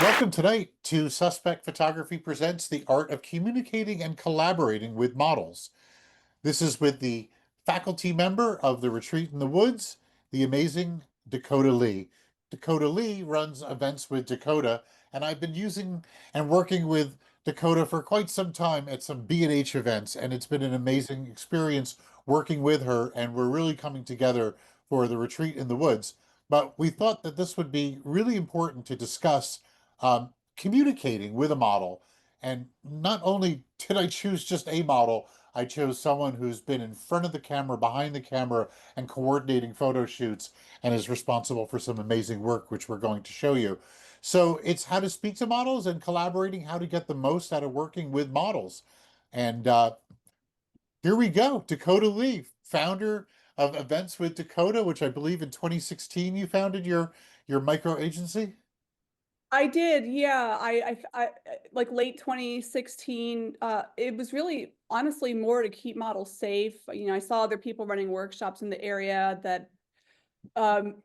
Welcome tonight to Suspect Photography Presents the Art of Communicating and Collaborating with Models. This is with the faculty member of the Retreat in the Woods, the amazing Dakota Lee. Dakota Lee runs events with Dakota, and I've been using and working with Dakota for quite some time at some B&H events, and it's been an amazing experience working with her, and we're really coming together for the Retreat in the Woods. But we thought that this would be really important to discuss communicating with a model. And not only did I choose just a model, I chose someone who's been in front of the camera, behind the camera, and coordinating photo shoots and is responsible for some amazing work, which we're going to show you. So it's how to speak to models and collaborating, how to get the most out of working with models. And here we go. Dakota Lee, founder of Events with Dakota, which I believe in 2016 you founded your micro agency. I did, yeah. Like late 2016. It was really honestly more to keep models safe. I saw other people running workshops in the area that um,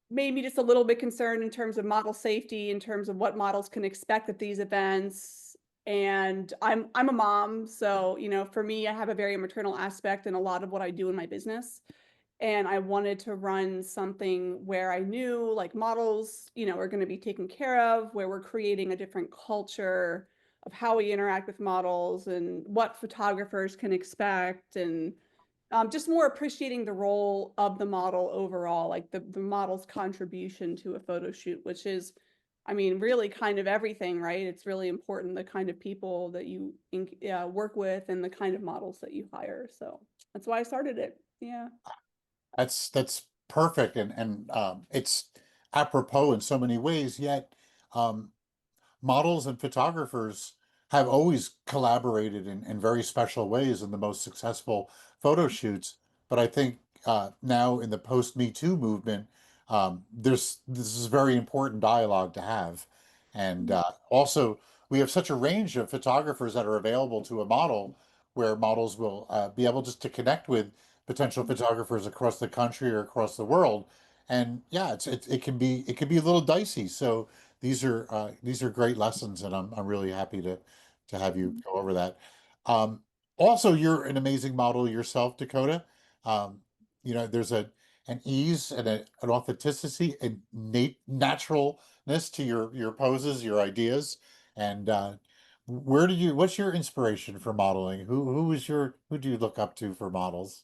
made me just a little bit concerned in terms of model safety, in terms of what models can expect at these events. And I'm a mom, so for me, I have a very maternal aspect in a lot of what I do in my business. And I wanted to run something where I knew like models, are going to be taken care of, where we're creating a different culture of how we interact with models and what photographers can expect, and just more appreciating the role of the model overall, like the model's contribution to a photo shoot, which is, I mean, really kind of everything, right? It's really important the kind of people that you work with and the kind of models that you hire. So that's why I started it. Yeah. That's perfect, and it's apropos in so many ways. Yet, um, models and photographers have always collaborated in very special ways in the most successful photo shoots. But I think now in the post Me Too movement, there's this is very important dialogue to have, and also we have such a range of photographers that are available to a model, where models will be able just to connect with potential photographers across the country or across the world. And yeah, it can be a little dicey. So these are great lessons, and I'm really happy to have you go over that. Um, Also, you're an amazing model yourself, Dakota. Um, there's an ease and an authenticity and naturalness to your poses, your ideas, and what's your inspiration for modeling? Who do you look up to for models?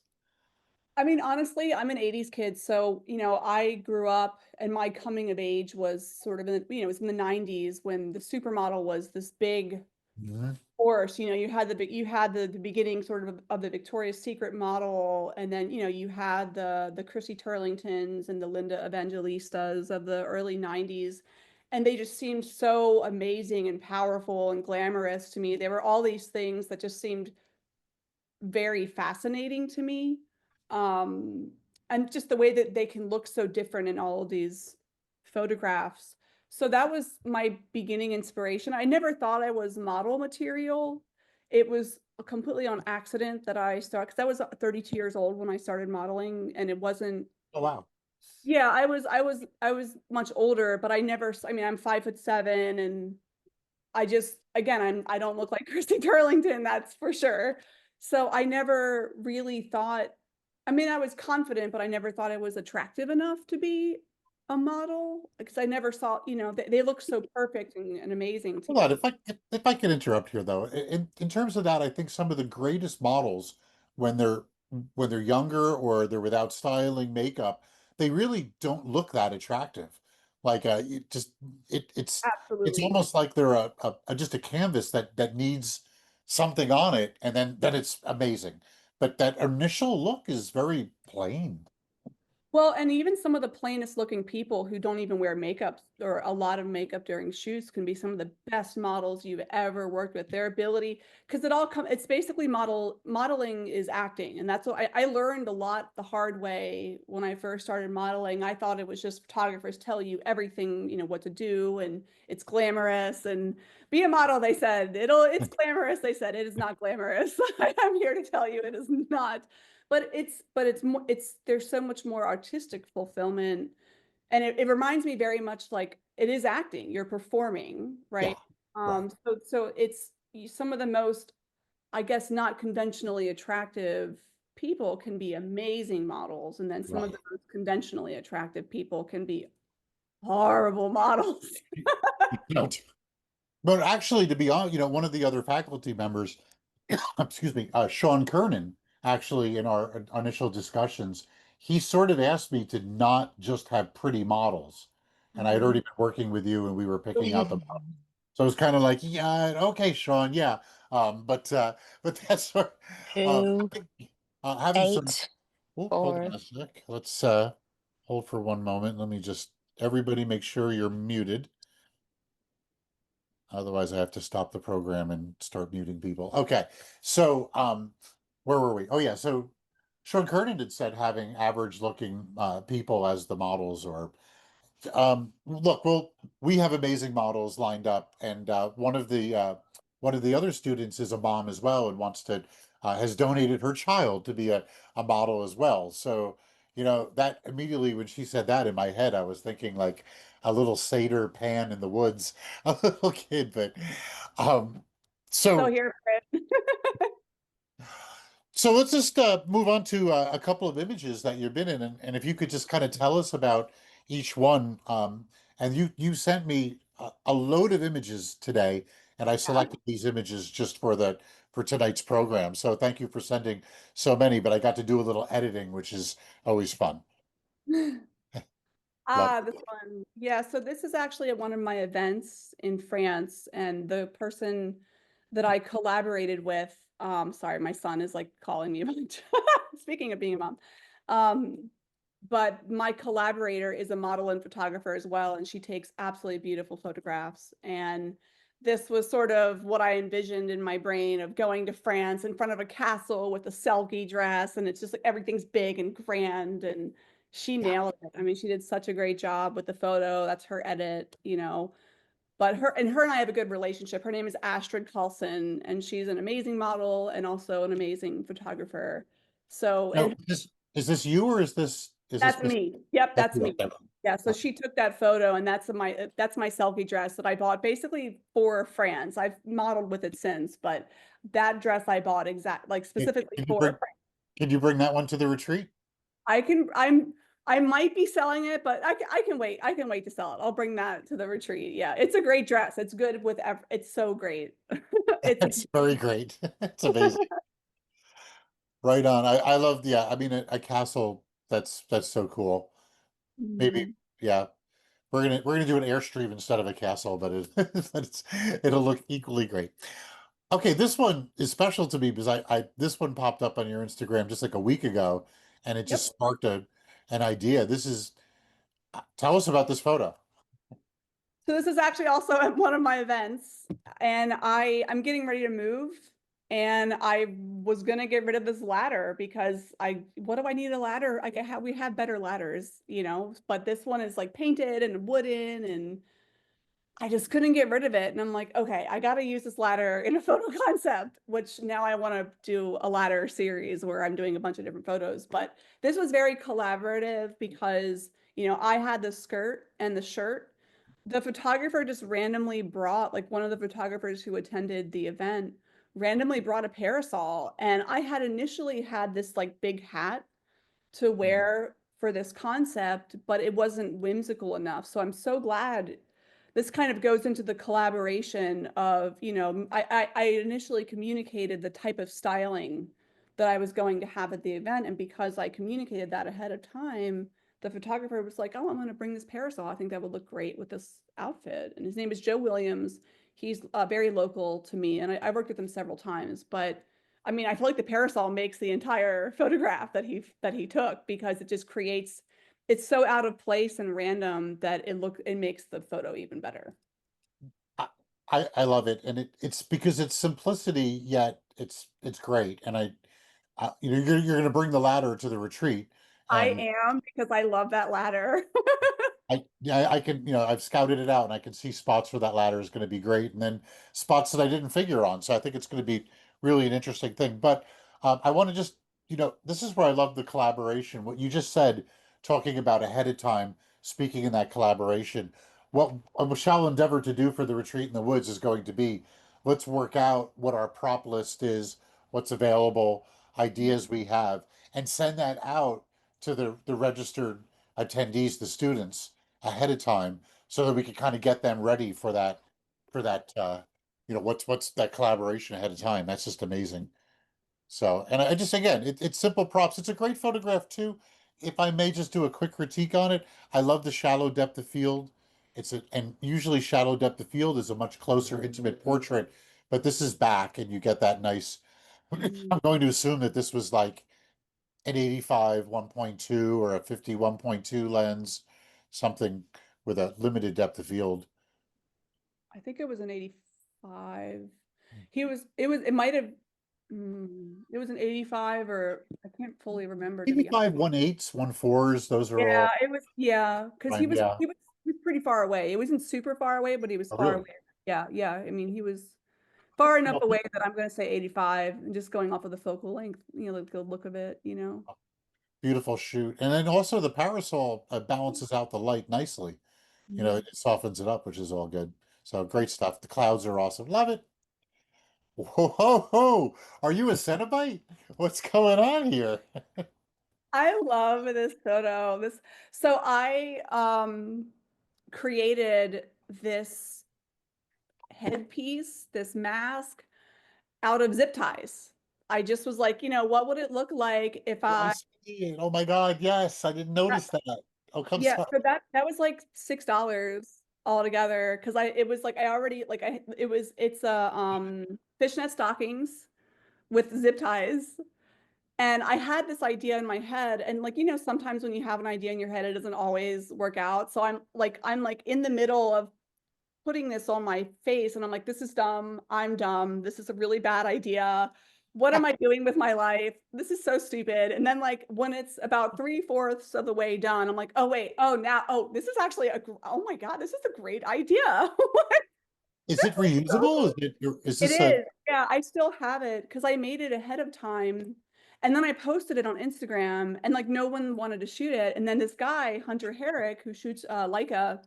I mean, honestly, I'm an 80s kid, so I grew up and my coming of age was sort of it was in the 90s when the supermodel was this big Mhm. force. You had the beginning sort of the Victoria's Secret model, and then you had the Chrissy Turlingtons and the Linda Evangelistas of the early 90s, and they just seemed so amazing and powerful and glamorous to me. They were all these things that just seemed very fascinating to me. Um, and just the way that they can look so different in all of these photographs. So that was my beginning inspiration. I never thought I was model material. It was completely on accident that I started, because I was 32 years old when I started modeling, and it wasn't. Oh wow. Yeah, I was much older, but I mean, I'm 5'7", and again, I don't look like Christy Turlington, that's for sure. So I never really thought, I mean, I was confident, but I never thought I was attractive enough to be a model, because I never saw, they look so perfect and amazing Hold on, together. if I can interrupt here though, in terms of that, I think some of the greatest models when they're when they're younger or they're without styling, makeup, they really don't look that attractive. Like it just it's Absolutely. almost like they're just a canvas that needs something on it, and then it's amazing. But that initial look is very plain. Well, and even some of the plainest looking people who don't even wear makeup or a lot of makeup during shoots can be some of the best models you've ever worked with. Their ability, because it's basically modeling is acting. And that's what I learned a lot the hard way when I first started modeling. I thought it was just photographers tell you everything, what to do, and it's glamorous, and be a model, they said. It's glamorous, they said. It is not glamorous. I'm here to tell you it is not. But it's more, there's so much more artistic fulfillment and it reminds me very much like it is acting, you're performing, Yeah, right? right, So it's some of the most, I guess, not conventionally attractive people can be amazing models, and then some of the right. most conventionally attractive people can be horrible models. You know, but actually, to be honest, one of the other faculty members, excuse me, Sean Kernan, actually, in our initial discussions, he sort of asked me to not just have pretty models. And I had Mhm. already been working with you and we were picking out the models. So it was kind of like, yeah, okay, Sean, yeah. But that's sort I Two, think having some, eight, oh, hold on four. a sec. Let's hold for one moment. Let me just, everybody make sure you're muted. Otherwise, I have to stop the program and start muting people. Okay. So, where were we? Oh, yeah. So, Sean Kernan had said having average looking people as the models, or look, well, we have amazing models lined up, and one of the other students is a mom as well, and wants to has donated her child to be a model as well. So, that immediately when she said that in my head, I was thinking like a little satyr pan in the woods, a little kid. But um, So so here for it. so let's just move on to a couple of images that you've been in, and if you could just kind of tell us about each one. And you sent me a load of images today, and I selected these images just for tonight's program. So thank you for sending so many, but I got to do a little editing, which is always fun. Yeah. Love Ah, this one. Yeah, so this is actually at one of my events in France, and the person that I collaborated with, sorry, my son is like calling me about speaking of being a mom. Um, but my collaborator is a model and photographer as well, and she takes absolutely beautiful photographs. And this was sort of what I envisioned in my brain of going to France in front of a castle with a selkie dress, and it's just like everything's big and grand, and she nailed it. I mean, she did such a great job with the photo. That's her edit, you know. But her and I have a good relationship. Her name is Astrid Carlson, and she's an amazing model and also an amazing photographer. So, Now, and is this you or is this that's Miss? me. Yep, That's that's you. me. Okay. Yeah, so she took that photo, and that's my selfie dress that I bought basically for France. I've modeled with it since, but that dress I bought exact like Can specifically you for bring France. can you bring that one to the retreat? I might be selling it, but I can wait. I can wait to sell it. I'll bring that to the retreat. Yeah, it's a great dress. It's good with it's so great. It's It's very great. It's amazing. Right on. I love, yeah, I mean a castle, that's so cool. Maybe, Mhm. yeah. We're gonna do an airstream instead of a castle, but it'll look equally great. Okay, this one is special to me because I this one popped up on your Instagram just like a week ago, and it just Yep. sparked an idea. This is tell us about this photo. So this is actually also at one of my events, and I'm getting ready to move, and I was gonna get rid of this ladder because I what do I need a ladder? Like we have better ladders, you know, but this one is like painted and wooden, and I just couldn't get rid of it. And I'm like, okay, I got to use this ladder in a photo concept, which now I want to do a ladder series where I'm doing a bunch of different photos. But this was very collaborative because, you know, I had the skirt and the shirt. The photographer just randomly brought, like one of the photographers who attended the event randomly brought a parasol. And I had initially had this like big hat to Mhm. wear for this concept, but it wasn't whimsical enough. So I'm so glad this kind of goes into the collaboration of, you know, I initially communicated the type of styling that I was going to have at the event. And because I communicated that ahead of time, the photographer was like, oh, I'm going to bring this parasol. I think that would look great with this outfit. And his name is Joe Williams. He's very local to me, and I worked with him several times. But I mean, I feel like the parasol makes the entire photograph that he took because it just creates it's so out of place and random that it makes the photo even better. I, I love it, and it's because it's simplicity, yet it's great. And you're going to bring the ladder to the retreat, I and am because I love that ladder. yeah, I can, I've scouted it out and I can see spots where that ladder is going to be great, and then spots that I didn't figure on. So I think it's going to be really an interesting thing. But I want to just, this is where I love the collaboration. What you just said, talking about ahead of time. speaking in that collaboration. What I shall endeavor to do for the retreat in the woods is going to be, let's work out what our prop list is, what's available, ideas we have, and send that out to the registered attendees, the students, ahead of time, so that we can kind of get them ready for that what's that collaboration ahead of time. That's just amazing. So, and I just, again, it's simple props. It's a great photograph too. If I may just do a quick critique on it, I love the shallow depth of field. And usually shallow depth of field is a much closer, intimate portrait, but this is back and you get that nice. Mhm. I'm going to assume that this was like an 85 1.2 or a 50 1.2 lens, something with a limited depth of field. I think it was an 85. It might have, it was an 85 or I can't fully remember to be honest. 85 1.8s, 1.4s, those are Yeah, all it was, yeah, because fine. Yeah. he was pretty far away. It wasn't super far away, but he was Oh, far really? away. Yeah, yeah. I mean, he was far enough away that I'm going to say 85 and just going off of the focal length, the look of it. Beautiful shoot. And then also the parasol balances out the light nicely. Mhm. It softens it up, which is all good. So great stuff. The clouds are awesome. Love it. Whoa, ho, ho. Are you a Cenobite? What's going on here? I love this photo. So I created this headpiece, this mask out of zip ties. I just was like, what would it look like if Oh, I I see it. Oh my God. Yes. I didn't notice that. Oh, come yeah, sorry. so that was like $6 altogether because I it was like I already like I it was it's a fishnet stockings with zip ties. And I had this idea in my head, and like sometimes when you have an idea in your head, it doesn't always work out. So I'm like in the middle of putting this on my face, and I'm like, this is dumb. I'm dumb. This is a really bad idea. What am I doing with my life? This is so stupid. And then like when it's about three-fourths of the way done, I'm like, oh wait, this is actually oh my God, this is a great idea. Is it reusable? Is It this a, is. Yeah, I still have it because I made it ahead of time. And then I posted it on Instagram and like no one wanted to shoot it. And then this guy, Hunter Herrick, who shoots Leica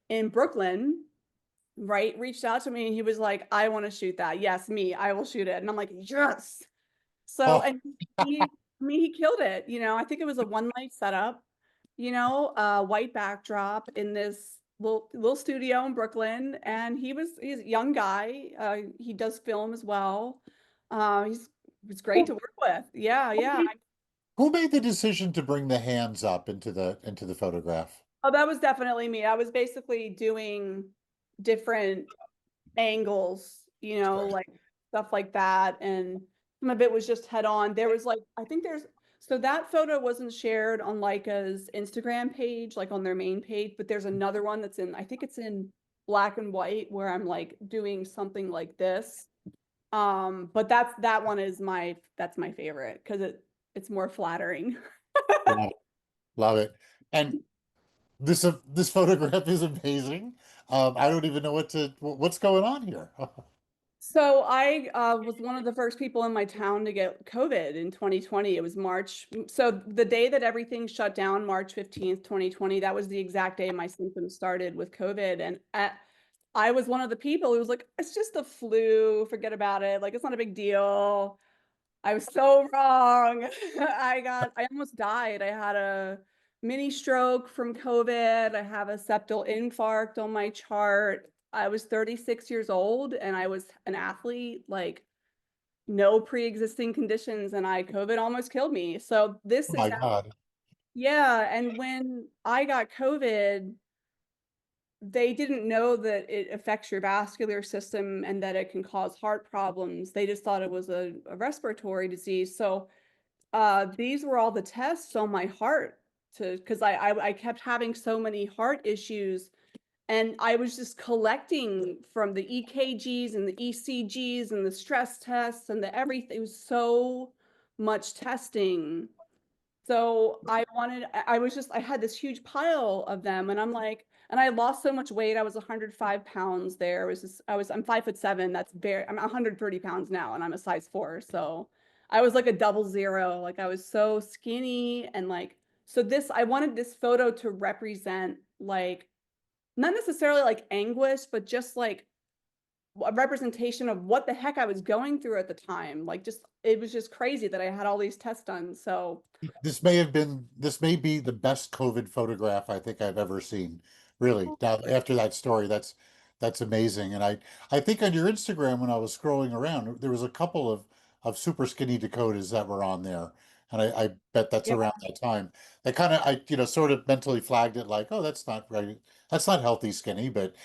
in Brooklyn, right, reached out to me and he was like, I want to shoot that. Yes, me, I will shoot it. And I'm like, yes. So, oh, and he killed it. I think it was a one light setup, white backdrop in this little studio in Brooklyn. And he's a young guy. He does film as well. He's great who to work with. Yeah, yeah. who made the decision to bring the hands up into the photograph? Oh, that was definitely me. I was basically doing different angles, Right. like stuff like that. And some of it was just head on. There was like, I think so that photo wasn't shared on Leica's Instagram page, like on their main page, but there's another one I think it's in black and white where I'm like doing something like this. But that one that's my favorite because it's more flattering. Love it. Love it. And this photograph is amazing. I don't even know what's going on here. So I was one of the first people in my town to get COVID in 2020. It was March. So the day that everything shut down, March 15th, 2020, that was the exact day my symptoms started with COVID. And I was one of the people who was like, it's just the flu, forget about it. Like, it's not a big deal. I was so wrong. I almost died. I had a mini stroke from COVID. I have a septal infarct on my chart. I was 36 years old and I was an athlete, like no pre-existing conditions, and COVID almost killed me. So Oh this is my now, God. yeah. And when I got COVID, they didn't know that it affects your vascular system and that it can cause heart problems. They just thought it was a respiratory disease. So these were all the tests on my heart because I kept having so many heart issues and I was just collecting from the EKGs and the ECGs and the stress tests and the everything. It was so much testing. So I had this huge pile of them and I'm like, and I lost so much weight. I was 105 pounds there. I'm 5'7". I'm 130 pounds now and I'm a size 4. So I was like a double zero. Like I was so skinny and like So this I wanted this photo to represent, like, not necessarily, like, anguish, but just, like, a representation of what the heck I was going through at the time, like, just it was just crazy that I had all these tests done, so This may be the best COVID photograph I think I've ever seen. Really. Now, after that story, that's amazing. And I think on your Instagram, when I was scrolling around, there was a couple of super skinny Dakotas that were on there. And I bet that's yeah. around that time. They kind of, sort of mentally flagged it like, oh, that's not right. That's not healthy skinny, but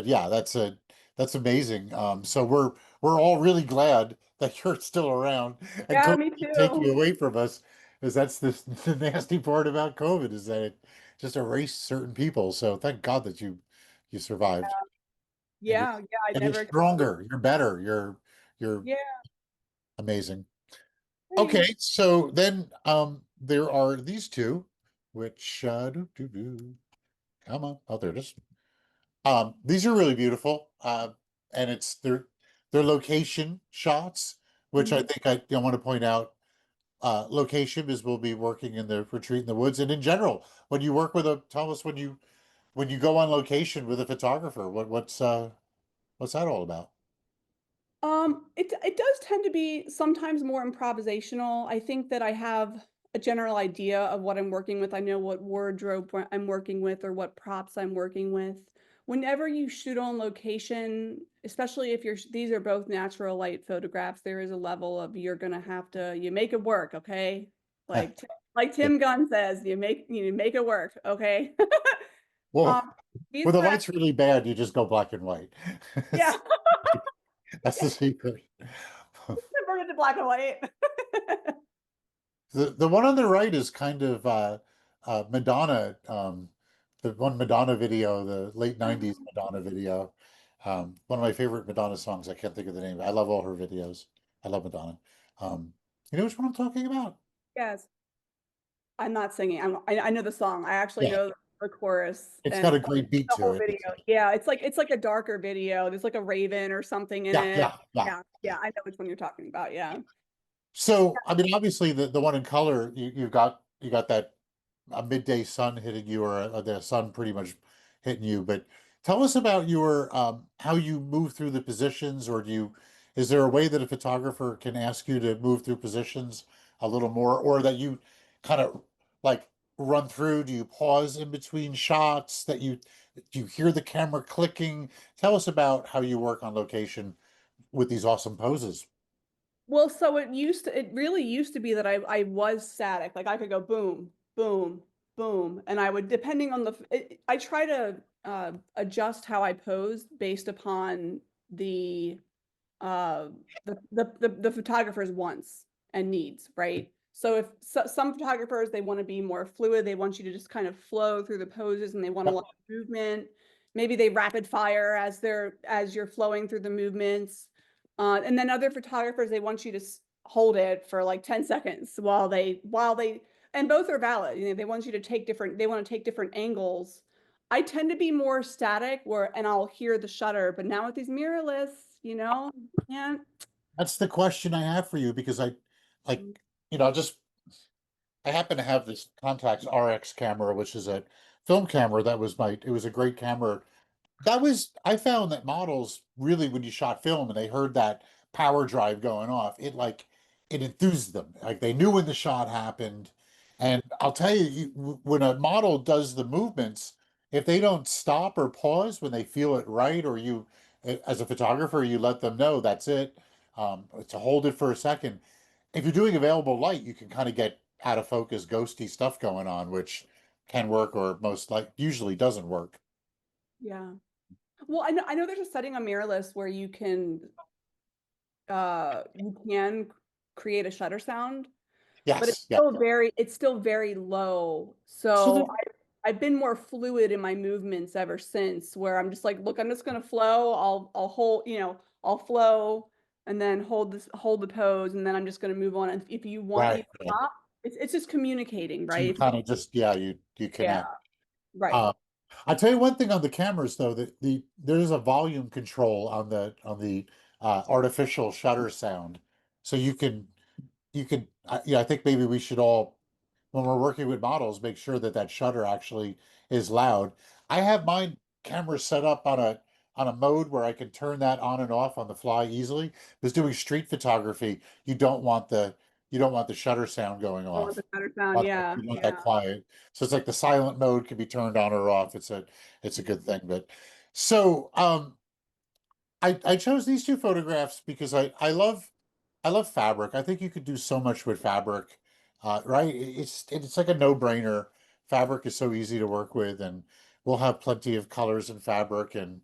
yeah, that's amazing. So we're all really glad that you're still around and Yeah, COVID me didn't take you too. away from us, because that's the nasty part about COVID, is that it just erased certain people. So thank God that you survived, and Yeah, yeah, I you're never stronger, you're better, you're yeah, amazing. Okay, thanks. so then there are these two, which come on, oh there it is. These are really beautiful, and it's their location shots, which I Mhm. think I want to point out. Location is we'll be working in the retreat in the woods, and in general, when you work with a tell us when you go on location with a photographer, what's that all about? It does tend to be sometimes more improvisational. I think that I have a general idea of what I'm working with. I know what wardrobe I'm working with or what props I'm working with. Whenever you shoot on location, especially if these are both natural light photographs, there is a level of you're gonna have to you make it work, okay? Like like Yeah. Tim Gunn says, you make it work, okay? Well, Um, these when the were light's actually really bad, you just go black and white. yeah, That's the secret. converted to black and white. The one on the right is kind of Madonna, the one Madonna video, the late 90s Madonna video. One of my favorite Madonna songs. I can't think of the name. I love all her videos. I love Madonna. You know which one I'm talking about? Yes. I'm not singing. I know the song. I actually Yeah. know the chorus It's and got a great beat the to whole it. video. Yeah, it's like a darker video. There's like a raven or something in Yeah, it. yeah, yeah. Yeah, yeah, I know which one you're talking about. Yeah. So, I mean, obviously, the one in color, you got that a midday sun hitting you, or the sun pretty much hitting you. But tell us about your how you move through the positions, or is there a way that a photographer can ask you to move through positions a little more, or that you kind of like run through? Do you pause in between shots? Do you hear the camera clicking? Tell us about how you work on location with these awesome poses. Well, so it really used to be that I was static. Like I could go boom, boom, boom, and I would depending on I try to adjust how I pose based upon the uh the photographer's wants and needs, right? So if some photographers they want to be more fluid, they want you to just kind of flow through the poses and they want a lot Yep. of movement. Maybe they rapid fire as you're flowing through the movements. And then other photographers they want you to hold it for like 10 seconds while they and both are valid. You know, they want to take different angles. I tend to be more static where and I'll hear the shutter, but now with these mirrorless, can't. That's the question I have for you, because like, just I happen to have this Contax RX camera, which is a film camera it was a great camera. I found that models really, when you shot film and they heard that power drive going off, it enthused them. Like they knew when the shot happened. And I'll tell you, when a model does the movements, if they don't stop or pause when they feel it right, or as a photographer, you let them know that's it, to hold it for a second. If you're doing available light, you can kind of get out of focus, ghosty stuff going on, which can work, or usually doesn't work. Yeah. Well, I know there's a setting on mirrorless where you can create a shutter sound, but Yes, yeah. it's still very low. So So then, I've been more fluid in my movements ever since where I'm just like, look, I'm just gonna flow. I'll hold, I'll flow and then hold the pose and then I'm just gonna move on. And if you want me right, to right. stop, it's just communicating, So you right? kind of just, yeah, you Yeah, connect. right. Uh, I tell you one thing on the cameras though, that there's a volume control on the artificial shutter sound, so you can, yeah, I think maybe we should all when we're working with models, make sure that that shutter actually is loud. I have my camera set up on a mode where I can turn that on and off on the fly easily. Because doing street photography, you don't want the shutter sound going Oh, with off. the better sound, yeah, You want that yeah. quiet. So it's like the silent mode can be turned on or off. It's a good thing. But so I chose these two photographs because I love fabric. I think you could do so much with fabric, right? It's like a no-brainer. Fabric is so easy to work with, and we'll have plenty of colors and fabric and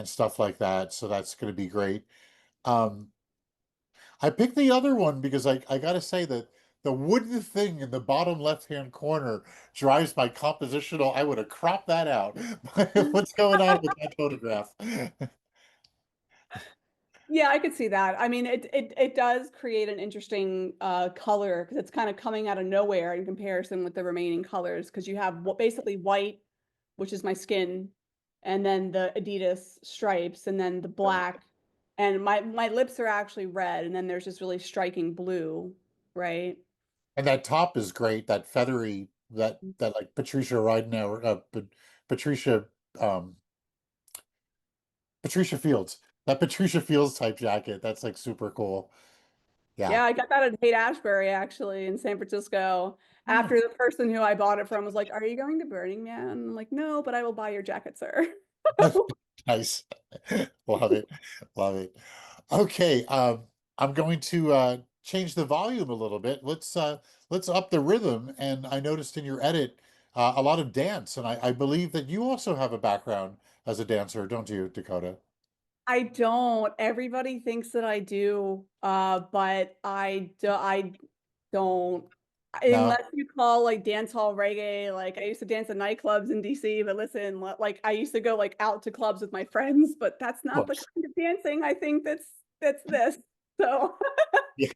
stuff like that. So that's going to be great. Um, I picked the other one because I got to say that the wooden thing in the bottom left-hand corner drives my compositional. I would have cropped that out. What's going on with that photograph? Yeah, I could see that. I mean, it does create an interesting color because it's kind of coming out of nowhere in comparison with the remaining colors because you have basically white, which is my skin, and then the Adidas stripes, and then the black, and my lips are actually red, and then there's this really striking blue, right? And that top is great. That feathery, that like Patricia Ridenour, Patricia, um, Patricia Fields. That Patricia Fields type jacket. That's like super cool. Yeah. Yeah, I got that at Haight-Ashbury actually in San Francisco. Oh, After the person who I bought it from was like, "Are you going to Burning Man?" I'm like, "No, but I will buy your jacket, sir." nice. Love it. Love it. Okay. I'm going to change the volume a little bit. Let's up the rhythm. And I noticed in your edit a lot of dance, and I believe that you also have a background as a dancer, don't you, Dakota? I don't. Everybody thinks that I do, but I don't. No. Unless you call like dance hall reggae, like I used to dance at nightclubs in DC, but listen, like I used to go like out to clubs with my friends, but that's not the Close. kind of dancing I think that's this. So Yeah.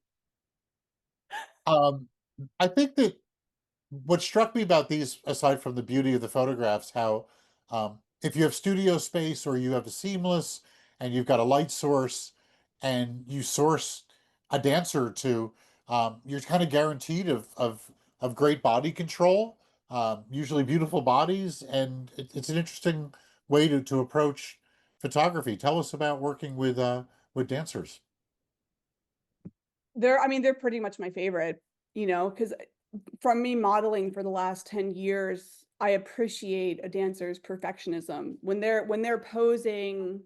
Um, I think that what struck me about these, aside from the beauty of the photographs, how if you have studio space or you have a seamless and you've got a light source and you source a dancer or two, you're kind of guaranteed of great body control, usually beautiful bodies, and it's an interesting way to approach photography. Tell us about working with dancers. I mean, they're pretty much my favorite, because from me modeling for the last 10 years, I appreciate a dancer's perfectionism. When they're posing,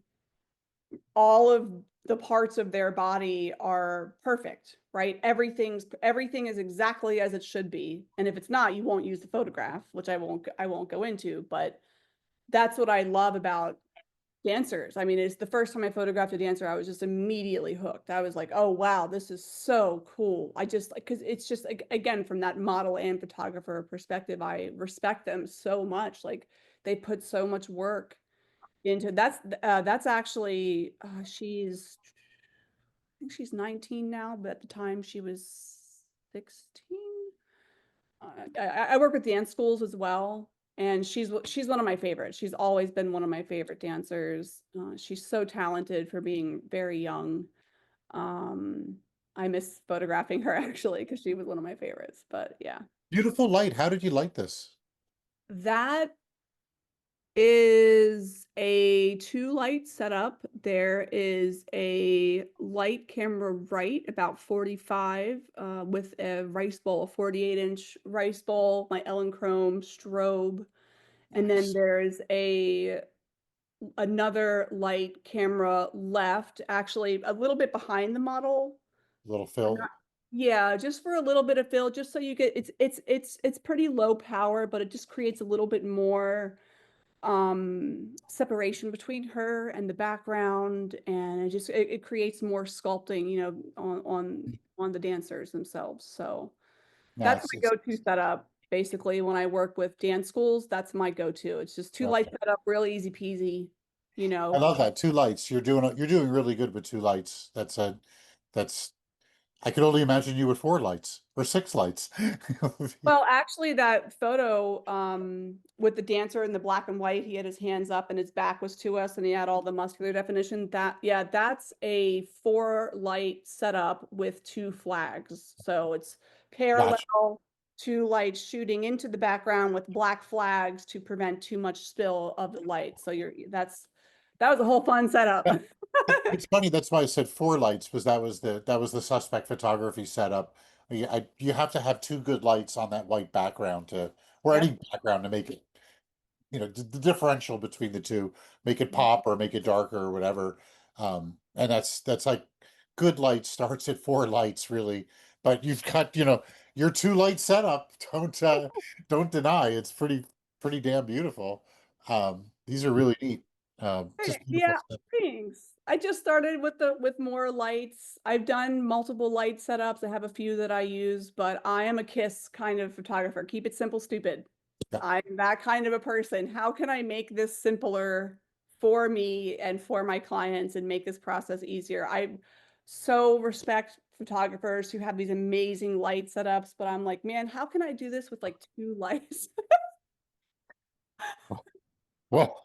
all of the parts of their body are perfect, right? Everything is exactly as it should be. And if it's not, you won't use the photograph, which I won't go into, but that's what I love about dancers. I mean, it's the first time I photographed a dancer, I was just immediately hooked. I was like, "Oh wow, this is so cool." I just like because it's just like again from that model and photographer perspective, I respect them so much. Like they put so much work into that's actually I think she's 19 now, but at the time she was 16. I work with dance schools as well, and she's one of my favorites. She's always been one of my favorite dancers. She's so talented for being very young. Um, I miss photographing her actually because she was one of my favorites. But yeah, Beautiful light. How did you light this? that is a two light setup. There is a light camera right about 45 with a rice bowl, a 48-inch rice bowl, my Ellen Chrome strobe. And then Nice. there's a another light camera left, actually a little bit behind the model. Little I'm Phil. not, yeah, just for a little bit of fill, just so you get it's pretty low power, but it just creates a little bit more separation between her and the background, and it creates more sculpting, on the dancers themselves. So Yeah, that's my go-to setup. Basically, when I work with dance schools, that's my go-to. It's just two light perfect. setup, really easy peasy, you I know. love that. Two lights. You're doing really good with two lights. That's I could only imagine you with four lights or six lights. Well, actually, that photo with the dancer in the black and white, he had his hands up and his back was to us, and he had all the muscular definition. Yeah, that's a four light setup with two flags. So it's Gotcha. parallel two lights shooting into the background with black flags to prevent too much spill of the light. So that was a whole fun setup. It's funny, that's why I said four lights, was that was the suspect photography setup. You have to have two good lights on that white background or Yep. any background to make it, the differential between the two, make it pop or make it darker or whatever. And that's like good light starts at four lights really, but you've got, your two light setup. Don't deny it's pretty damn beautiful. These are really neat. Just beautiful Yeah, stuff. thanks. I just started with more lights. I've done multiple light setups. I have a few that I use, but I am a KISS kind of photographer. Keep it simple, stupid. Yeah. I'm that kind of a person. How can I make this simpler for me and for my clients and make this process easier? I so respect photographers who have these amazing light setups, but I'm like, man, how can I do this with like two lights? Well,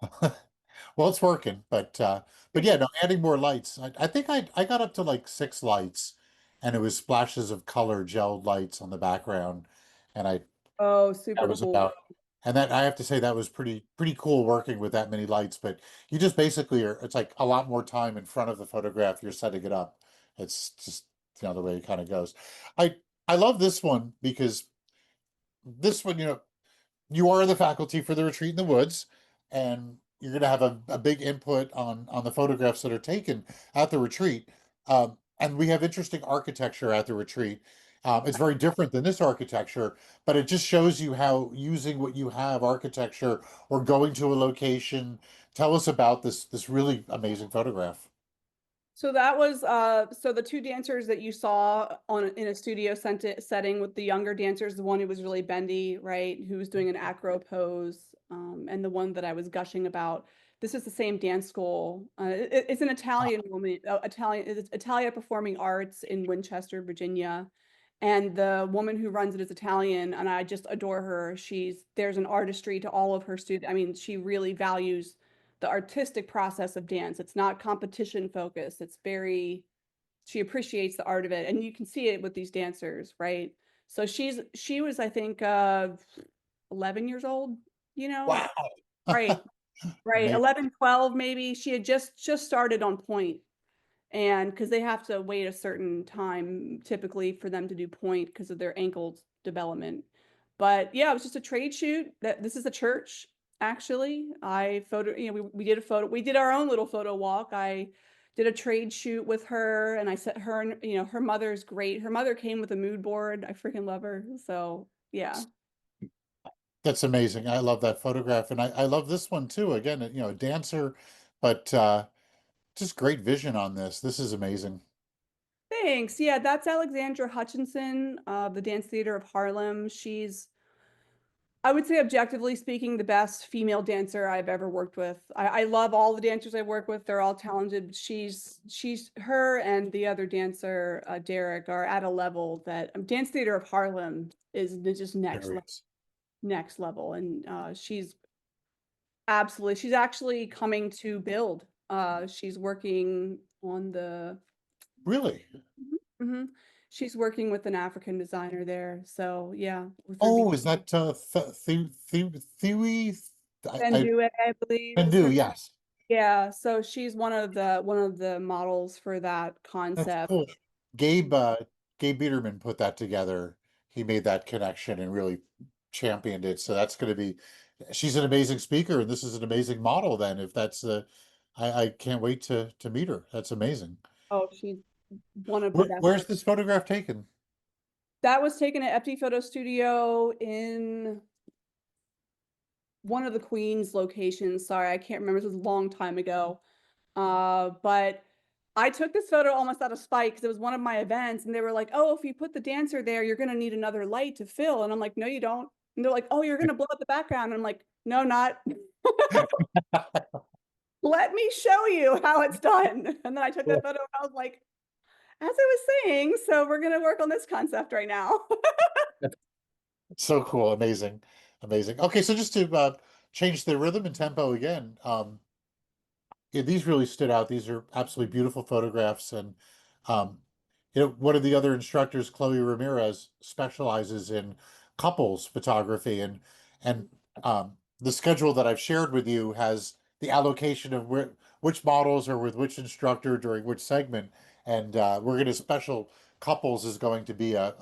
well, it's working, but yeah, no, adding more lights. I think I got up to like six lights, and it was splashes of color gelled lights on the background, and Oh, that super was cool. about, and that I have to say that was pretty cool working with that many lights. But you just basically it's like a lot more time in front of the photograph. You're setting it up. It's just the way it kind of goes. I I love this one because this one, you are the faculty for the retreat in the woods, and you're going to have a big input on the photographs that are taken at the retreat. And we have interesting architecture at the retreat. It's very different than this architecture, but it just shows you how using what you have, architecture, or going to a location. Tell us about this really amazing photograph. So that was so the two dancers that you saw on in a studio setting with the younger dancers, the one who was really bendy, right, who was doing an acro pose, and the one that I was gushing about. This is the same dance school. It's an Italian woman, it's Italia Performing Arts in Winchester, Virginia. And the woman who runs it is Italian, and I just adore her. There's an artistry to all of her students. I mean, she really values the artistic process of dance. It's not competition focused. She appreciates the art of it. And you can see it with these dancers, right? So she was, I think, 11 years old, Wow. right, right. Amazing. 11, 12, maybe. She had just started on point. And because they have to wait a certain time typically for them to do point because of their ankle development. But yeah, it was just a trade shoot. That this is a church, actually. I photo, we did a photo, we did our own little photo walk. I did a trade shoot with her and I set her and her mother's great. Her mother came with a mood board. I freaking love her. So yeah. That's amazing. I love that photograph, and I love this one too. Again, a dancer, but just great vision on this. This is amazing. Thanks. Yeah, that's Alexandra Hutchinson of the Dance Theater of Harlem. I would say, objectively speaking, the best female dancer I've ever worked with. I love all the dancers I work with. They're all talented. Her and the other dancer, Derek, are at a level that Dance Theater of Harlem is just There he is. next level. And she's actually coming to build. She's working on the, Really? Mhm. She's working with an African designer there. So yeah, we're Oh, is that Theory? I Benduet, I believe, can is do, her. yes. Yeah, so she's one of the models for that That's concept. cool. Gabe Biederman put that together. He made that connection and really championed it. So that's going to be, she's an amazing speaker, and this is an amazing model. Then, if that's I can't wait to meet her. That's amazing. Oh, she's one of the best. Where's this photograph taken? That was taken at FD Photo Studio in one of the Queens locations. Sorry, I can't remember. This was a long time ago. But I took this photo almost out of spite because it was one of my events, and they were like, "Oh, if you put the dancer there, you're gonna need another light to fill." And I'm like, "No, you don't." And they're like, "Oh, you're gonna blow up the background." And I'm like, "No, not. Let me show you how it's done." And then I took that Cool. photo and I was like, as I was saying, so we're gonna work on this concept right now. So cool, amazing, amazing. Okay, so just to change the rhythm and tempo again, yeah, these really stood out. These are absolutely beautiful photographs, and um, one of the other instructors, Chloe Ramirez, specializes in couples photography, and the schedule that I've shared with you has the allocation of which models are with which instructor during which segment, and we're going to special couples is going to be a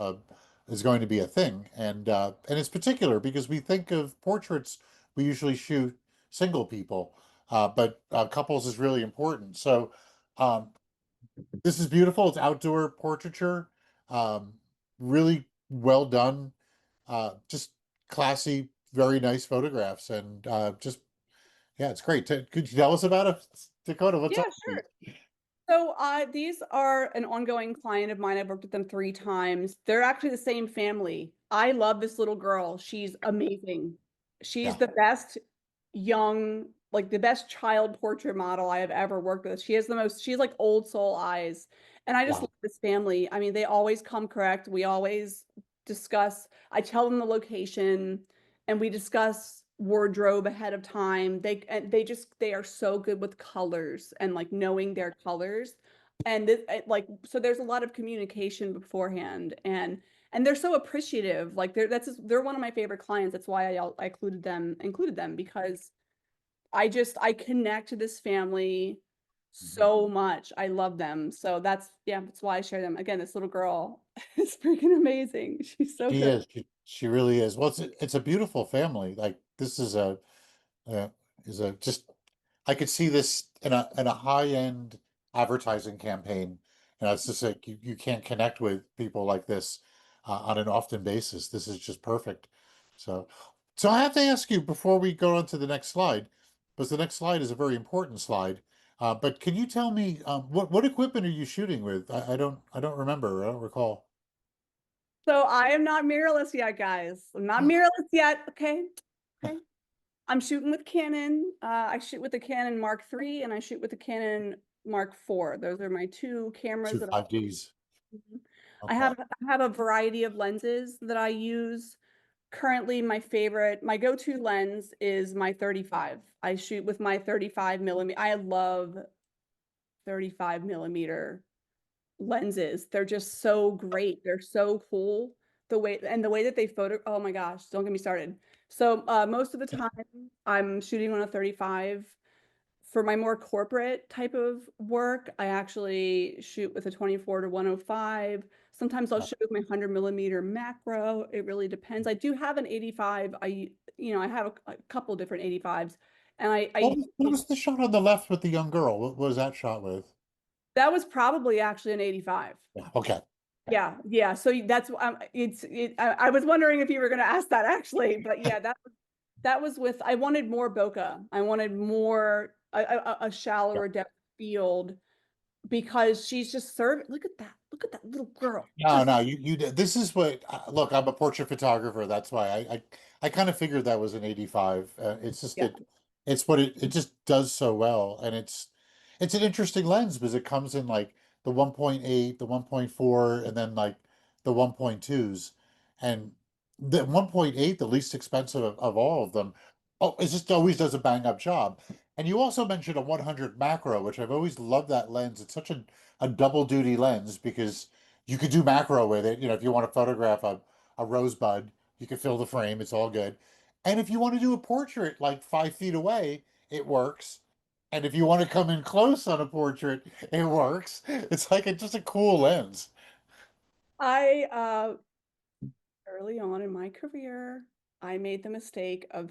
thing, and it's particular because we think of portraits, we usually shoot single people, but couples is really important. So um, this is beautiful. It's outdoor portraiture, um, really well done, just classy, very nice photographs, and just yeah, it's great. Could you tell us about it, Dakota? What's Yeah, up with sure. these? So, these are an ongoing client of mine. I've worked with them 3 times. They're actually the same family. I love this little girl. She's amazing. She's Yeah, the best young, like the best child portrait model I have ever worked with. She's like old soul eyes. And I just yeah. love this family. I mean, they always come correct. We always discuss, I tell them the location and we discuss wardrobe ahead of time. They are so good with colors and like knowing their colors. And so there's a lot of communication beforehand and they're so appreciative. Like they're one of my favorite clients. That's why I included them because I connect to this family Mhm. so much. I love them. So that's why I share them. Again, this little girl is freaking amazing. She's so She good. is. She really is. Well, it's a beautiful family. Like this uh, is a just I could see this in a high end advertising campaign. It's just like you can't connect with people like this on an often basis. This is just perfect. So, so I have to ask you before we go on to the next slide, because the next slide is a very important slide. But can you tell me what equipment are you shooting with? I don't remember. I don't recall. So I am not mirrorless yet, guys. I'm not mirrorless yet. Okay. Okay. I'm shooting with Canon. I shoot with the Canon Mark III and I shoot with the Canon Mark IV. Those are my two cameras Two that 5Ds. I Okay. have a variety of lenses that I use. Currently, my go-to lens is my 35. I shoot with my 35 millimeter. I love 35 millimeter lenses. They're just so great. They're so cool. The way that they photo, oh my gosh, don't get me started. So most of the time I'm shooting on a 35. For my more corporate type of work, I actually shoot with a 24 to 105. Sometimes I'll shoot with my 100 millimeter macro. It really depends. I do have an 85. I have a couple different 85s, and I use What was the shot on the left with the young girl? What was that shot with? that was probably actually an 85. Yeah. Okay. Okay. Yeah, yeah. So that's I was wondering if you were going to ask that actually, but yeah, that was with I wanted more bokeh. I wanted more a shallower depth field because she's just serving. Look at that. Look at that little girl. No, Just no, this is what, look, I'm a portrait photographer. That's why I kind of figured that was an 85. It's just yeah. it's what it just does so well. And it's an interesting lens because it comes in like the 1.8, the 1.4, and then like the 1.2s. And the 1.8, the least expensive of all of them, oh, it just always does a bang up job. And you also mentioned a 100 macro, which I've always loved that lens. It's such a double duty lens because you could do macro with it. If you want to photograph a rosebud, you can fill the frame. It's all good. And if you want to do a portrait like 5 feet away, it works. And if you want to come in close on a portrait, it works. It's like just a cool lens. I early on in my career, I made the mistake of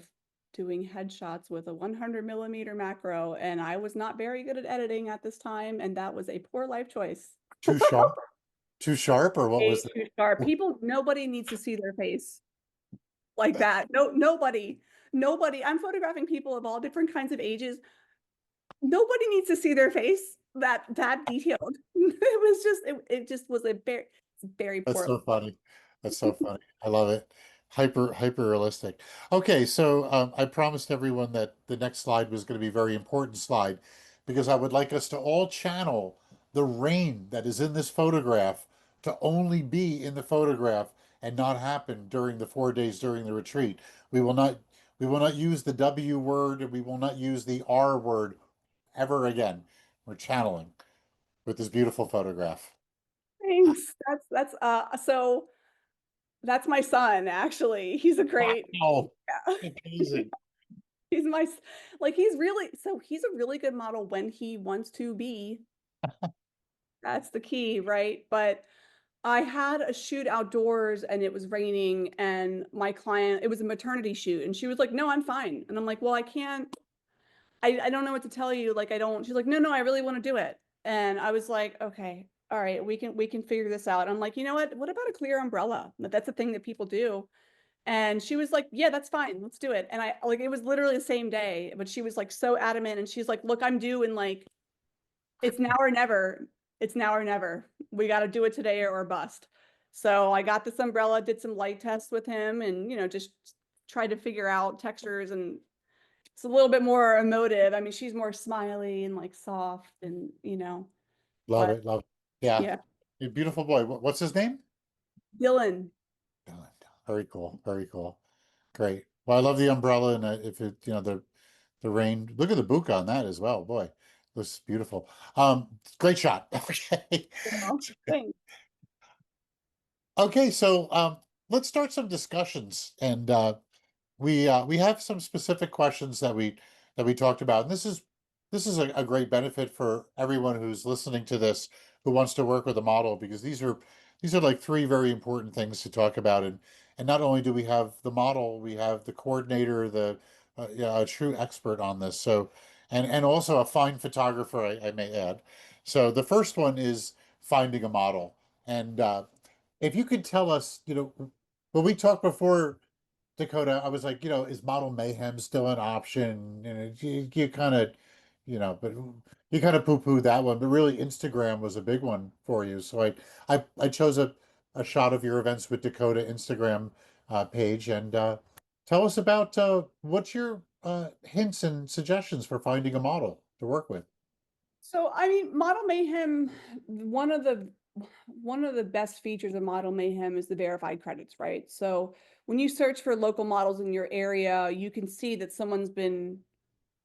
doing headshots with a 100 millimeter macro, and I was not very good at editing at this time, and that was a poor life choice. Too sharp, too sharp, or what Way was the? too sharp. Nobody needs to see their face like that. No, nobody. I'm photographing people of all different kinds of ages. Nobody needs to see their face that detailed. It just was a very That's poor. so funny. That's so funny. I love it. Hyper realistic. Okay, so I promised everyone that the next slide was going to be a very important slide because I would like us to all channel the rain that is in this photograph to only be in the photograph and not happen during the 4 days during the retreat. We will not we will not use the W word and we will not use the R word ever again. We're channeling with this beautiful photograph. Thanks. So That's my son, actually. He's a great, Wow, yeah. amazing. He's my, like, he's really, so he's a really good model when he wants to be. That's the key, right? But I had a shoot outdoors and it was raining and my client, it was a maternity shoot and she was like, no, I'm fine. And I'm like, well, I can't, I don't know what to tell you. Like, I don't, she's like, no, no, I really want to do it. And I was like, okay, all right, we can figure this out. I'm like, you know what about a clear umbrella? That's a thing that people do. And she was like, yeah, that's fine. Let's do it. And I like, it was literally the same day, but she was like so adamant. And she's like, look, I'm due in like, it's now or never. It's now or never. We got to do it today or bust. So I got this umbrella, did some light tests with him and, just tried to figure out textures, and it's a little bit more emotive. I mean, she's more smiley and like soft and, Love but it, love it. Yeah, yeah, a beautiful boy. What's his name? Dylan. Dylan. Very cool, very cool. Great. Well, I love the umbrella, and if it, the rain. Look at the bouquet on that as well. Boy, this is beautiful. Great shot. Okay. Well, thanks. Okay, so let's start some discussions, and we have some specific questions that we talked about, and this is a great benefit for everyone who's listening to this who wants to work with a model, because these are like three very important things to talk about, and not only do we have the model, we have the coordinator, the yeah, a true expert on this. So and also a fine photographer, I may add. So the first one is finding a model, and if you could tell us, when we talked before, Dakota, I was like, is model mayhem still an option? And you kind of, but you kind of poo-poo that one. But really, Instagram was a big one for you. So I chose a shot of your events with Dakota Instagram page, and tell us about what's your hints and suggestions for finding a model to work with. So, I mean, Model Mayhem, one of the one of the best features of Model Mayhem is the verified credits, right? So when you search for local models in your area, you can see that someone's been,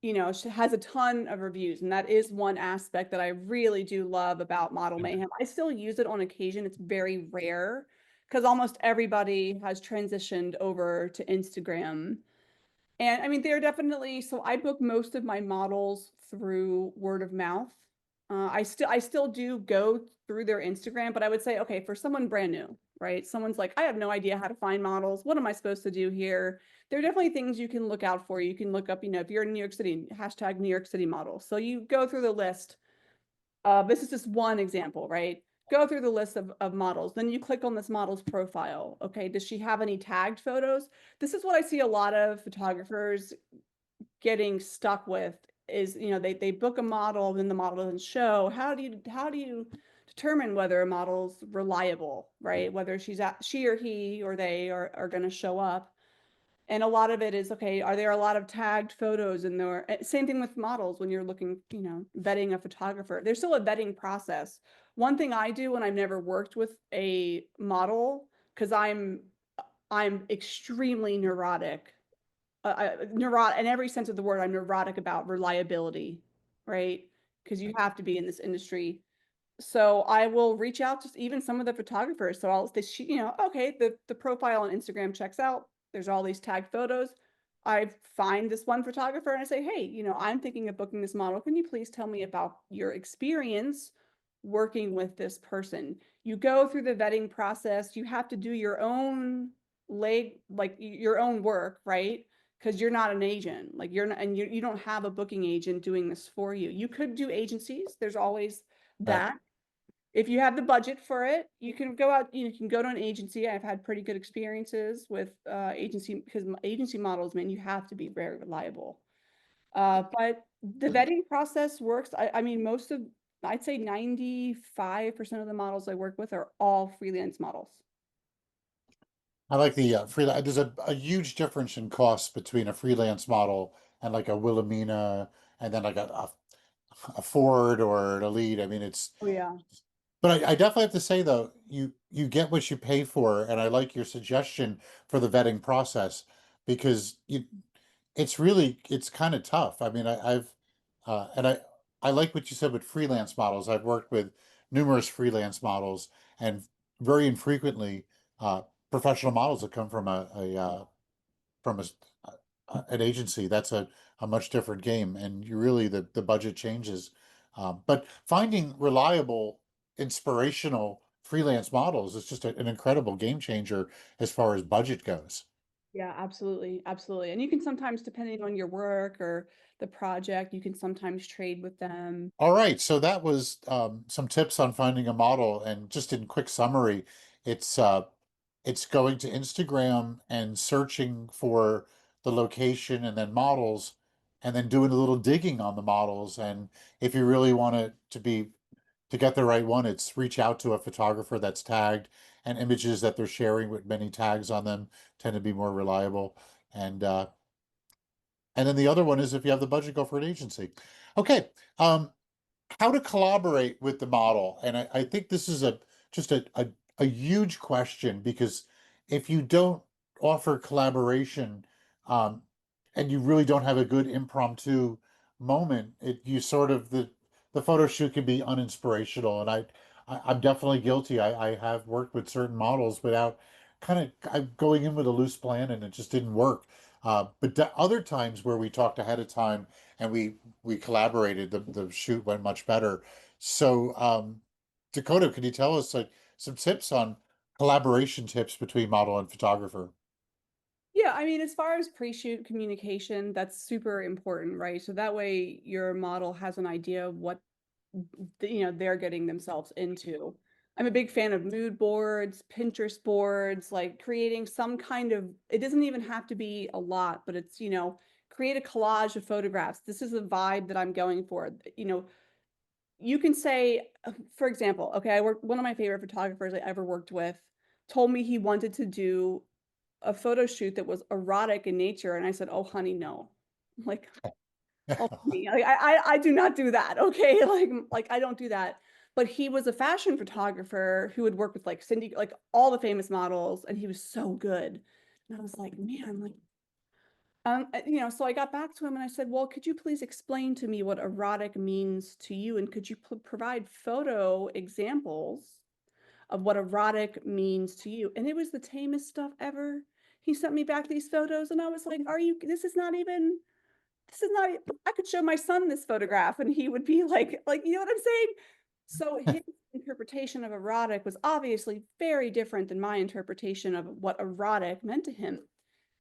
has a ton of reviews. And that is one aspect that I really do love about Model Mayhem. I still use it on occasion. It's very rare because almost everybody has transitioned over to Instagram. And I mean, they're definitely, so I book most of my models through word of mouth. I still do go through their Instagram, but I would say, okay, for someone brand new, right? Someone's like, I have no idea how to find models. What am I supposed to do here? There are definitely things you can look out for. You can look up, if you're in New York City, hashtag New York City models. So you go through the list. This is just one example, right? Go through the list of models. Then you click on this model's profile. Okay, does she have any tagged photos? This is what I see a lot of photographers getting stuck with is, they book a model, then the model doesn't show. How do you determine whether a model's reliable, right? Whether she or he or they are going to show up. And a lot of it is, okay, are there a lot of tagged photos in there? Same thing with models when you're looking, vetting a photographer. There's still a vetting process. One thing I do when I've never worked with a model, because I'm extremely neurotic. In every sense of the word, I'm neurotic about reliability, right? Because you have to be in this industry. So I will reach out to even some of the photographers. So I'll they she, okay, the profile on Instagram checks out. There's all these tagged photos. I find this one photographer and I say, hey, I'm thinking of booking this model. Can you please tell me about your experience working with this person? You go through the vetting process. You have to do your own like your own work, right? Because you're not an agent. Like you're not, and you don't have a booking agent doing this for you. You could do agencies. There's always Right. that. If you have the budget for it, you can go out, you can go to an agency. I've had pretty good experiences with agency, because agency models, man, you have to be very reliable. But the vetting process works. I mean, I'd say 95% of the models I work with are all freelance models. I like the freelance. There's a huge difference in cost between a freelance model and like a Wilhelmina, and then like a Ford or an Elite. I mean, Oh yeah. but I definitely have to say though, you get what you pay for, and I like your suggestion for the vetting process, because it's kind of tough. I mean, I've and I like what you said with freelance models. I've worked with numerous freelance models, and very infrequently. professional models that come from from an agency. That's a much different game, and you really the budget changes. But finding reliable, inspirational freelance models is just an incredible game changer as far as budget goes. Yeah, absolutely, absolutely. And you can sometimes, depending on your work or the project, you can sometimes trade with them. All right, so that was some tips on finding a model, and just in quick summary, it's it's going to Instagram and searching for the location and then models, and then doing a little digging on the models. And if you really want it to get the right one, it's reach out to a photographer that's tagged, and images that they're sharing with many tags on them tend to be more reliable. And and then the other one is if you have the budget, go for an agency. Okay. How to collaborate with the model. And I think this is just a huge question, because if you don't offer collaboration, um, and you really don't have a good impromptu moment, you sort of the photo shoot can be uninspirational. And I'm definitely guilty. I have worked with certain models without kind of going in with a loose plan, and it just didn't work. But other times where we talked ahead of time and we collaborated, the shoot went much better. So, Dakota, can you tell us like some tips on collaboration tips between model and photographer? Yeah, I mean, as far as pre-shoot communication, that's super important, right? So that way your model has an idea of what they're getting themselves into. I'm a big fan of mood boards, Pinterest boards, like creating some kind of, it doesn't even have to be a lot, but it's, create a collage of photographs. This is the vibe that I'm going for. You can say, for example, okay, one of my favorite photographers I ever worked with told me he wanted to do a photo shoot that was erotic in nature, and I said, "Oh, honey, no." Like, "Oh, honey, I do not do that, okay?" Like, I don't do that. But he was a fashion photographer who would work with, like, Cindy like, all the famous models, and he was so good. And I was like, "Man," like, so I got back to him and I said, "Well, could you please explain to me what erotic means to you, and could you provide photo examples of what erotic means to you?" And it was the tamest stuff ever. He sent me back these photos and I was like, "Are you this is not e I could show my son this photograph and he would be like, you know what I'm saying?" So his interpretation of erotic was obviously very different than my interpretation of what erotic meant to him.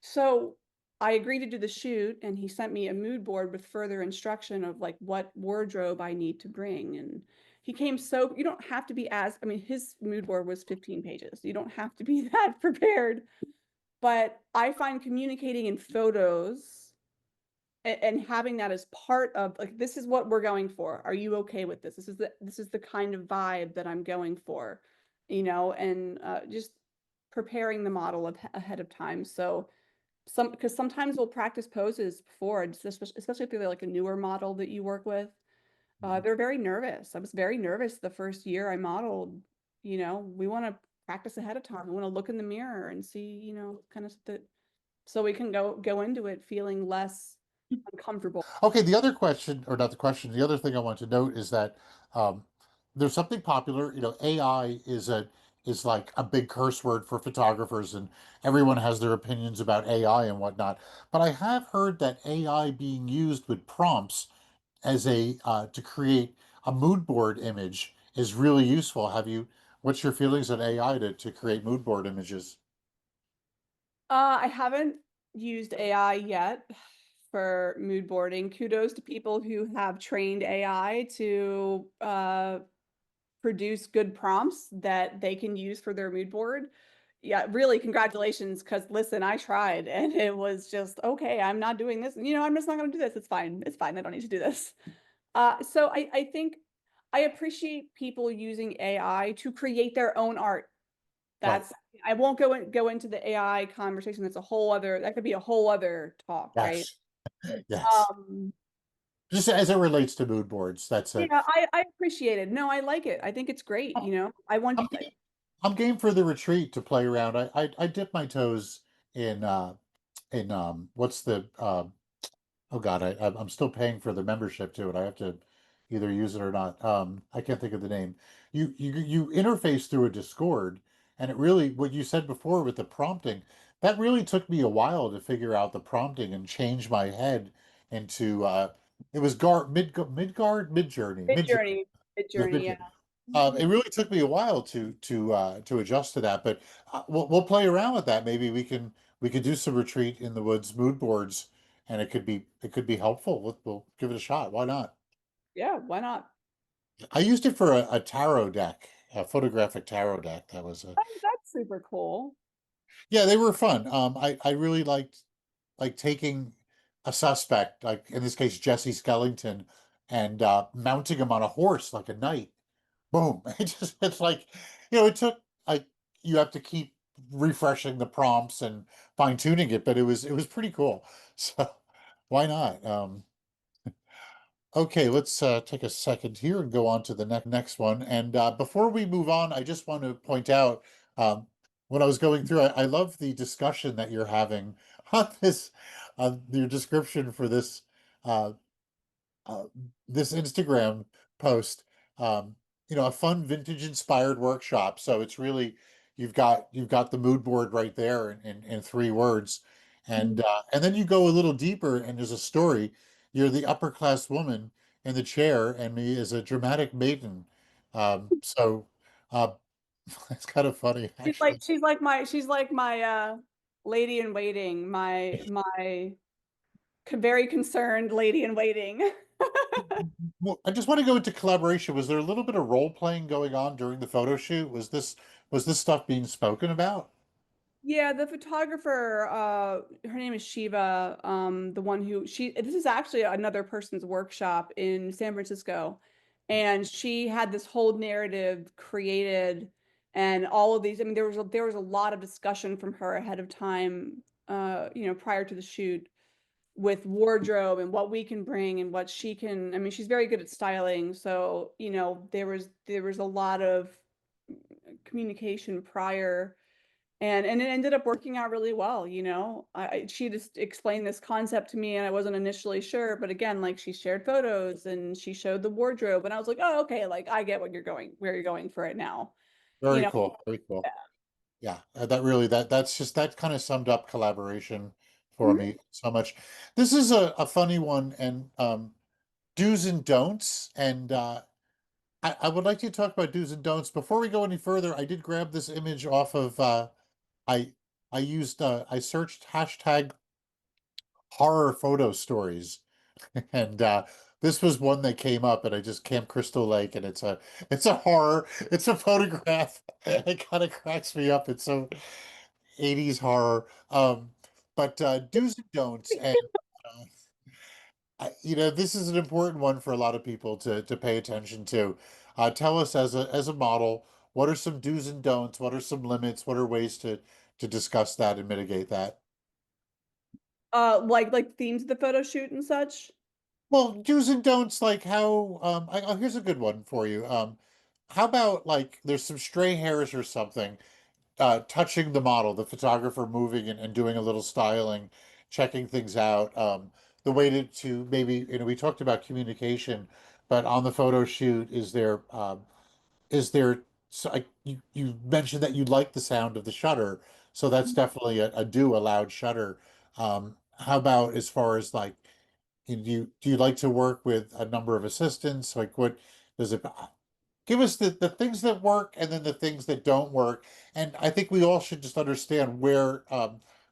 So I agreed to do the shoot and he sent me a mood board with further instruction of like what wardrobe I need to bring. And he came so you don't have to be as I mean, his mood board was 15 pages. You don't have to be that prepared. But I find communicating in photos and having that as part of like this is what we're going for. Are you okay with this? This is the kind of vibe that I'm going for, and just preparing the model ahead of time. So because sometimes we'll practice poses before, just especially if they're like a newer model that you work with. They're very nervous. I was very nervous the first year I modeled. We want to practice ahead of time. We want to look in the mirror and see, kind of that, so we can go into it feeling less uncomfortable. Okay, the other question, or not the question, the other thing I want to note is that um, there's something popular. AI is like a big curse word for photographers, and everyone has their opinions about AI and whatnot. But I have heard that AI being used with prompts as a to create a mood board image is really useful. What's your feelings on AI to create mood board images? I haven't used AI yet for mood boarding. Kudos to people who have trained AI to produce good prompts that they can use for their mood board. Yeah, really, congratulations. Because listen, I tried and it was just, okay, I'm not doing this. I'm just not going to do this. It's fine. It's fine. I don't need to do this. So I think I appreciate people using AI to create their own art. Right. That's I won't go into the AI conversation. That could be a whole other talk, right? Yes. Yes. Um, Just as it relates to mood boards, that's a. yeah, I appreciate it. No, I like it. I think it's great. I want I'm I'm game for the retreat to play around. I dip my toes in what's the oh God, I'm still paying for the membership to it. I have to either use it or not. I can't think of the name. You interface through a Discord, And it really, what you said before with the prompting, that really took me a while to figure out the prompting and change my head into it was Midgard, Mid Mid journey, mid it was journey, yeah. Midjourney. Mhm. It really took me a while to adjust to that, but we'll play around with that. Maybe we could do some retreat in the woods mood boards, and it could be helpful. We'll give it a shot. Why not? Yeah, why not? I used it for a tarot deck, a photographic tarot deck. That was a Oh, that's super cool. Yeah, they were fun. I really liked taking a suspect, like in this case Jesse Skellington, and mounting him on a horse like a knight. Boom. It's like, it took like you have to keep refreshing the prompts and fine tuning it, but it was pretty cool. So why not? Okay, let's take a second here and go on to the next one. And before we move on, I just want to point out when I was going through, I love the discussion that you're having on this, your description for uh, uh, this Instagram post, um, a fun vintage inspired workshop. So it's really you've got the mood board right there in 3 words, and then you go a little deeper and there's a story. You're the upper class woman in the chair, and me as a dramatic maiden. So uh, it's kind of funny actually. She's like my lady in waiting, my very concerned lady in waiting. Well, I just want to go into collaboration. Was there a little bit of role playing going on during the photo shoot? Was this stuff being spoken about? Yeah, the photographer, her name is Shiva, the one who this is actually another person's workshop in San Francisco. And she had this whole narrative created and all of these, I mean, there was a lot of discussion from her ahead of time, prior to the shoot with wardrobe and what we can bring and what she can, I mean, she's very good at styling. So, there was a lot of communication prior and it ended up working out really well, she just explained this concept to me and I wasn't initially sure, but again, like she shared photos and she showed the wardrobe and I was like, oh, okay, like I get where you're going for it now. You Very know, cool. Very cool. Yeah, that really that's just that kind of summed up collaboration for Mhm. me so much. This is a funny one and do's and don'ts. And I would like to talk about do's and don'ts. Before we go any further, I did grab this image off of I I searched hashtag horror photo stories. And this was one that came up, and I just Camp Crystal Lake, and it's a horror. It's a photograph. It kind of cracks me up. It's so 80s horror. But do's and don'ts, and uh, this is an important one for a lot of people to pay attention to. Tell us as a model, what are some do's and don'ts? What are some limits? What are ways to discuss that and mitigate that? like themes of the photo shoot and such. Well, do's and don'ts, like how here's a good one for you. How about like there's some stray hairs or something touching the model, the photographer moving and doing a little styling, checking things out. The way to maybe, we talked about communication, but on the photo shoot, is there so you mentioned that you like the sound of the shutter, so that's definitely a do, a loud shutter. How about as far as like, do you like to work with a number of assistants? Like what does it give us the things that work and then the things that don't work? And I think we all should just understand where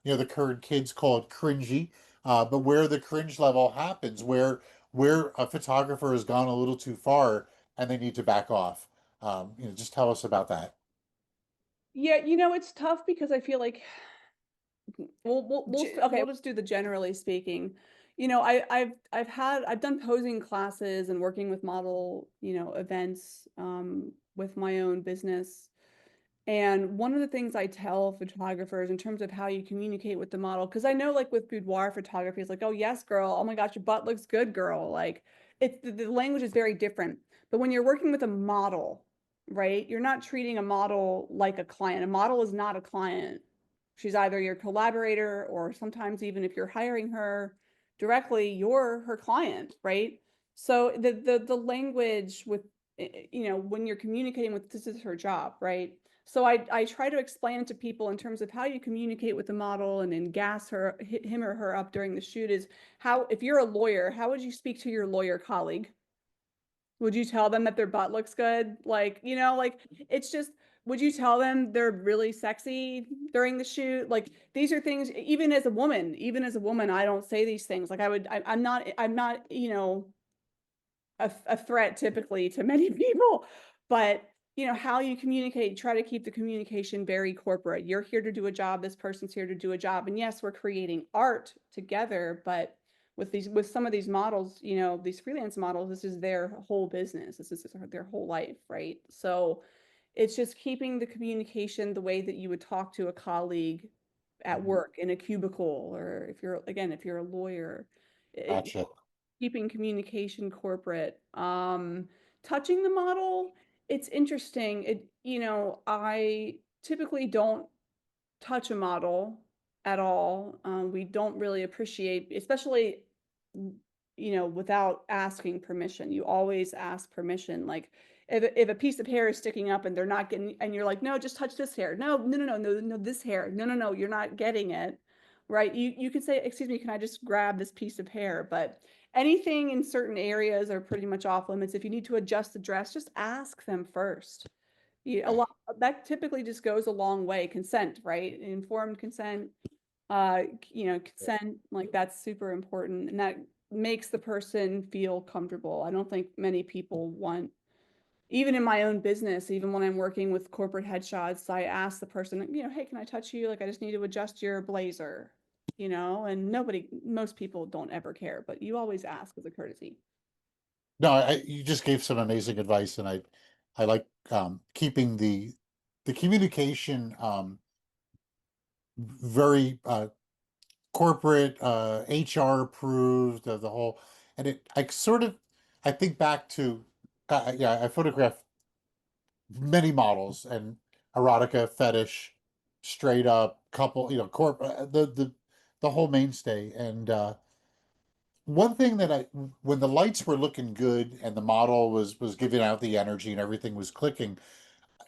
the current kids call it cringy, but where the cringe level happens, where a photographer has gone a little too far and they need to back off. Just tell us about that. Yeah, it's tough because I feel like we'll just do the generally speaking. I've done posing classes and working with model, events with my own business. And one of the things I tell photographers in terms of how you communicate with the model, because I know like with boudoir photography, it's like, oh yes, girl, oh my gosh, your butt looks good, girl. Like the language is very different. But when you're working with a model, right, you're not treating a model like a client. A model is not a client. She's either your collaborator or sometimes even if you're hiring her directly, you're her client, right? So the language with when you're communicating with this is her job, right? So I try to explain it to people in terms of how you communicate with the model and gas him or her up during the shoot is how, if you're a lawyer, how would you speak to your lawyer colleague? Would you tell them that their butt looks good? Like, like it's just, would you tell them they're really sexy during the shoot? Like these are things, even as a woman, I don't say these things. Like I'm not, a threat typically to many people, but how you communicate, try to keep the communication very corporate. You're here to do a job, this person's here to do a job. And yes, we're creating art together, but with some of these models, these freelance models, this is their whole business. This is their whole life, right? So it's just keeping the communication the way that you would talk to a colleague at Mhm. work in a cubicle, or if you're a lawyer, Gotcha. keeping communication corporate. Touching the model, it's interesting. I typically don't touch a model at all. We don't really appreciate, especially, without asking permission. You always ask permission. Like if a piece of hair is sticking up and they're not getting, and you're like, no, just touch this hair. No, no, no, no, no, no, this hair. No, no, no, you're not getting it. Right. You could say, excuse me, can I just grab this piece of hair? But anything in certain areas are pretty much off limits. If you need to adjust the dress, just ask them first. A Okay. lot that typically just goes a long way. Consent, right? Informed consent, consent, like that's super important, and that makes the person feel comfortable. I don't think many people want, even in my own business, even when I'm working with corporate headshots, I ask the person, hey, can I touch you? Like, I just need to adjust your blazer, and most people don't ever care, but you always ask as a courtesy. No, you just gave some amazing advice, and I like keeping the communication very corporate, HR approved, the whole, and I think back to, yeah, I photographed many models and erotica, fetish, straight up couple, the whole mainstay. And one thing that when the lights were looking good and the model was giving out the energy and everything was clicking,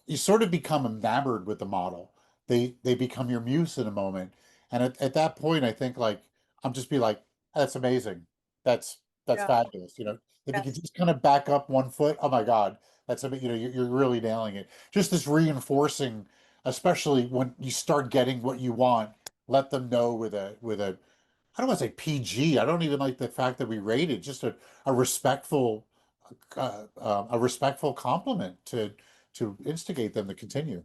you sort of become enamored with the model. They become your muse in a moment. And at that point, I think like I'm just be like, that's amazing. That's Yeah. fabulous. If you could just kind of back up 1 foot, oh my God, that's you're really nailing it. Just this reinforcing, especially when you start getting what you want, let them know with a I don't want to say PG. I don't even like the fact that we rated, just a respectful a respectful compliment to instigate them to continue.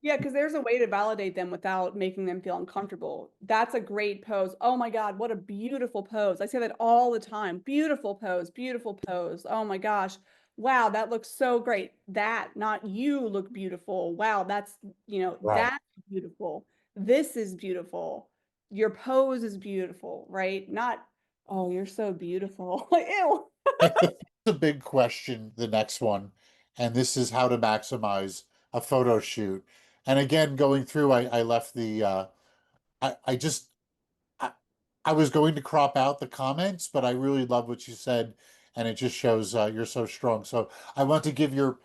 Yeah, because there's a way to validate them without making them feel uncomfortable. That's a great pose. Oh my God, what a beautiful pose. I say that all the time. Beautiful pose, beautiful pose. Oh my gosh. Wow, that looks so great. That, not you look beautiful. Wow, Right. that's beautiful. This is beautiful. Your pose is beautiful, right? Not, oh, you're so beautiful. Like, ew. It's a big question, the next one, and this is how to maximize a photo shoot. And again, going through, I left I just I, I was going to crop out the comments, but I really love what you said, and it just shows you're so strong. So I want to give your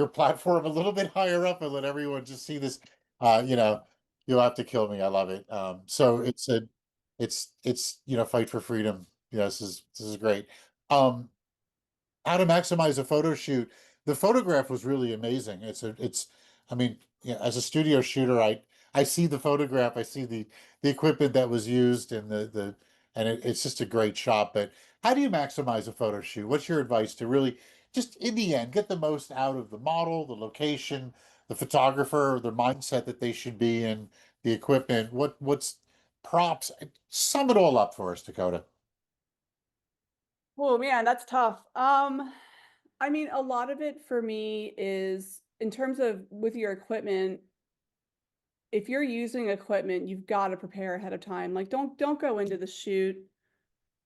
platform a little bit higher up and let everyone just see this. Uh, you know, you'll have to kill me. I love it. So it's fight for freedom. This is great. Um, how to maximize a photo shoot. The photograph was really amazing. I mean, yeah, as a studio shooter, I see the photograph, I see the equipment that was used and it's just a great shot. But how do you maximize a photo shoot? What's your advice to really just in the end get the most out of the model, the location, the photographer, the mindset that they should be in, the equipment, what's props? Sum it all up for us, Dakota. Oh man, that's tough. I mean, a lot of it for me is in terms of with your equipment, if you're using equipment, you've got to prepare ahead of time. Like don't go into the shoot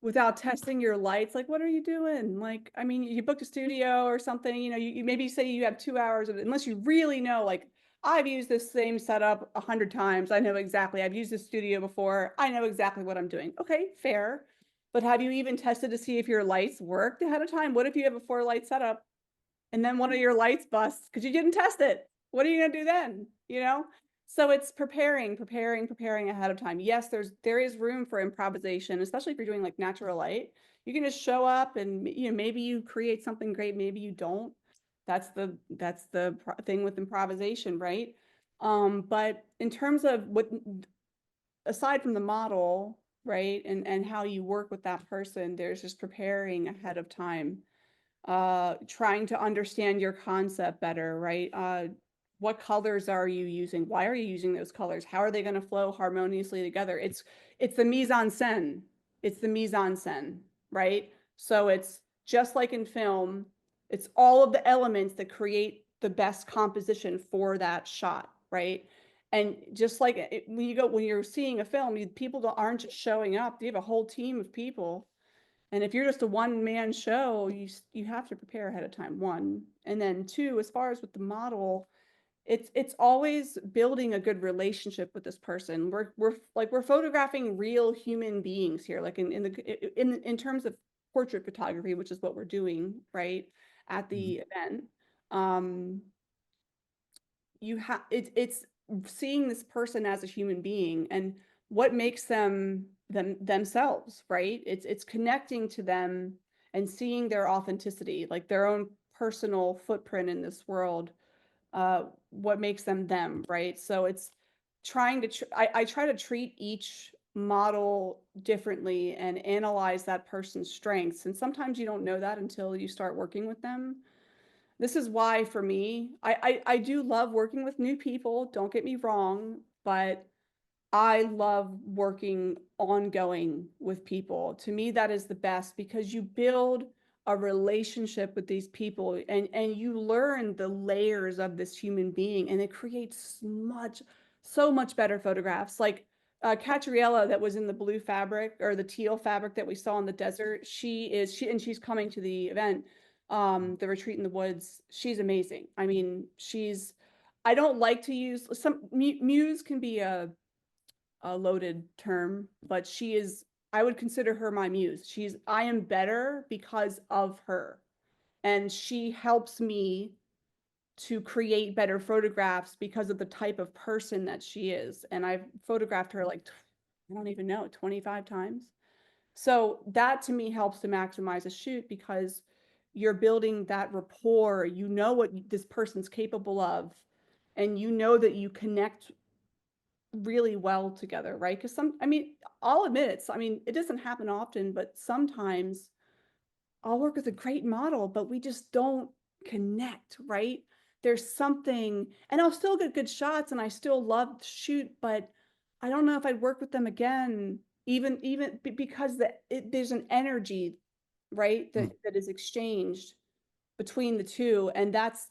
without testing your lights. Like, what are you doing? Like, I mean, you booked a studio or something, you maybe say you have 2 hours of it, unless you really know, like, I've used this same setup 100 times. I know exactly. I've used this studio before. I know exactly what I'm doing. Okay, fair. But have you even tested to see if your lights worked ahead of time? What if you have a 4 light setup and then one of your lights busts because you didn't test it? What are you gonna do then? You know? So it's preparing ahead of time. Yes, there is room for improvisation, especially if you're doing like natural light. You can just show up and you know maybe you create something great, maybe you don't. That's the thing with improvisation, right? But in terms of what aside from the model, right, and how you work with that person, there's just preparing ahead of time, trying to understand your concept better, right? What colors are you using? Why are you using those colors? How are they going to flow harmoniously together? It's the mise en scène. It's the mise en scène, right? So it's just like in film, it's all of the elements that create the best composition for that shot, right? And just like when you're seeing a film, people aren't just showing up. You have a whole team of people, and if you're just a one man show, you have to prepare ahead of time, one. And then two, as far as with the model, it's always building a good relationship with this person. We're photographing real human beings here, like in terms of portrait photography, which is what we're doing, right, at Mhm. the event. Um, it's seeing this person as a human being and what makes them themselves, right? It's connecting to them and seeing their authenticity, like their own personal footprint in this world, what makes them them, right? So it's trying to I try to treat each model differently and analyze that person's strengths, and sometimes you don't know that until you start working with them. This is why for me, I do love working with new people, don't get me wrong, but I love working ongoing with people. To me, that is the best because you build a relationship with these people and you learn the layers of this human being and it creates so much better photographs. Like Catriella that was in the blue fabric or the teal fabric that we saw in the desert. She's coming to the event, the retreat in the woods. She's amazing. I mean, I don't like to use muse can be a loaded term, but I would consider her my muse. I am better because of her. And she helps me to create better photographs because of the type of person that she is. And I've photographed her like, I don't even know, 25 times. So that to me helps to maximize a shoot because you're building that rapport. You know what this person's capable of, and you know that you connect really well together, right? Because I mean, I'll admit I mean, it doesn't happen often, but sometimes I'll work with a great model, but we just don't connect, right? There's something, and I'll still get good shots and I still love to shoot, but I don't know if I'd work with them again, because there's an energy, right, Mm. that is exchanged between the two. And that's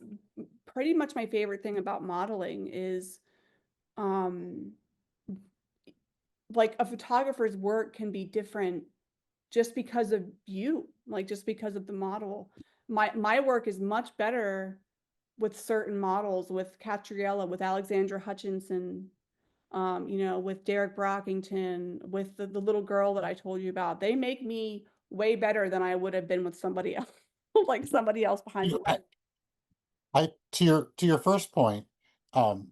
pretty much my favorite thing about modeling is um like a photographer's work can be different just because of you, like just because of the model. My work is much better with certain models, with Catriella, with Alexandra Hutchinson, with Derek Brockington, with the little girl that I told you about. They make me way better than I would have been with somebody else, like somebody else behind Yeah, the lens. to your first point, um,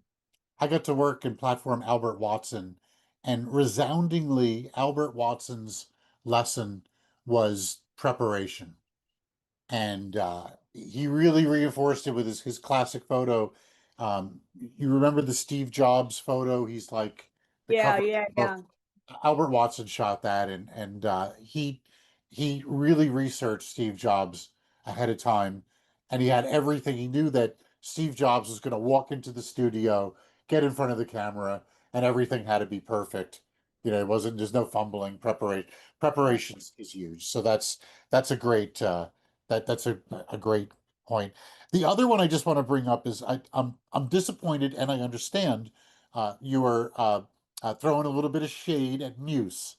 I got to work in platform Albert Watson, and resoundingly, Albert Watson's lesson was preparation. And he really reinforced it with his classic photo. You remember the Steve Jobs photo? He's like the Yeah, cover yeah, of yeah. Albert Watson shot that, and he really researched Steve Jobs ahead of time, and he had everything. He knew that Steve Jobs was going to walk into the studio, get in front of the camera, and everything had to be perfect. You know, it wasn't. There's no fumbling. Right. Preparation is huge. So that's a great that's a great point. The other one I just want to bring up is I'm disappointed, and I understand you are throwing a little bit of shade at Muse.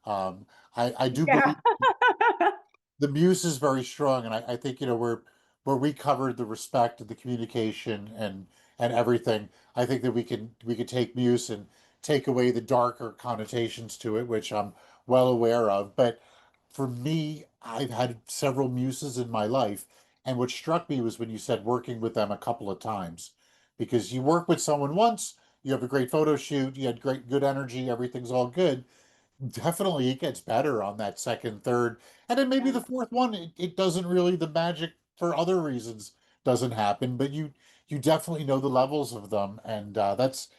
Um, I do Yeah. believe the Muse is very strong, and I think where we covered the respect and the communication and everything. I think that we could take Muse and take away the darker connotations to it, which I'm well aware of. But for me, I've had several Muses in my life, and what struck me was when you said working with them a couple of times, because you work with someone once, you have a great photo shoot, you had great good energy, everything's all good. Definitely it gets better on that second, third, and then maybe Yeah. the fourth one, it doesn't really, the magic for other reasons doesn't happen, but you definitely know the levels of them, and that's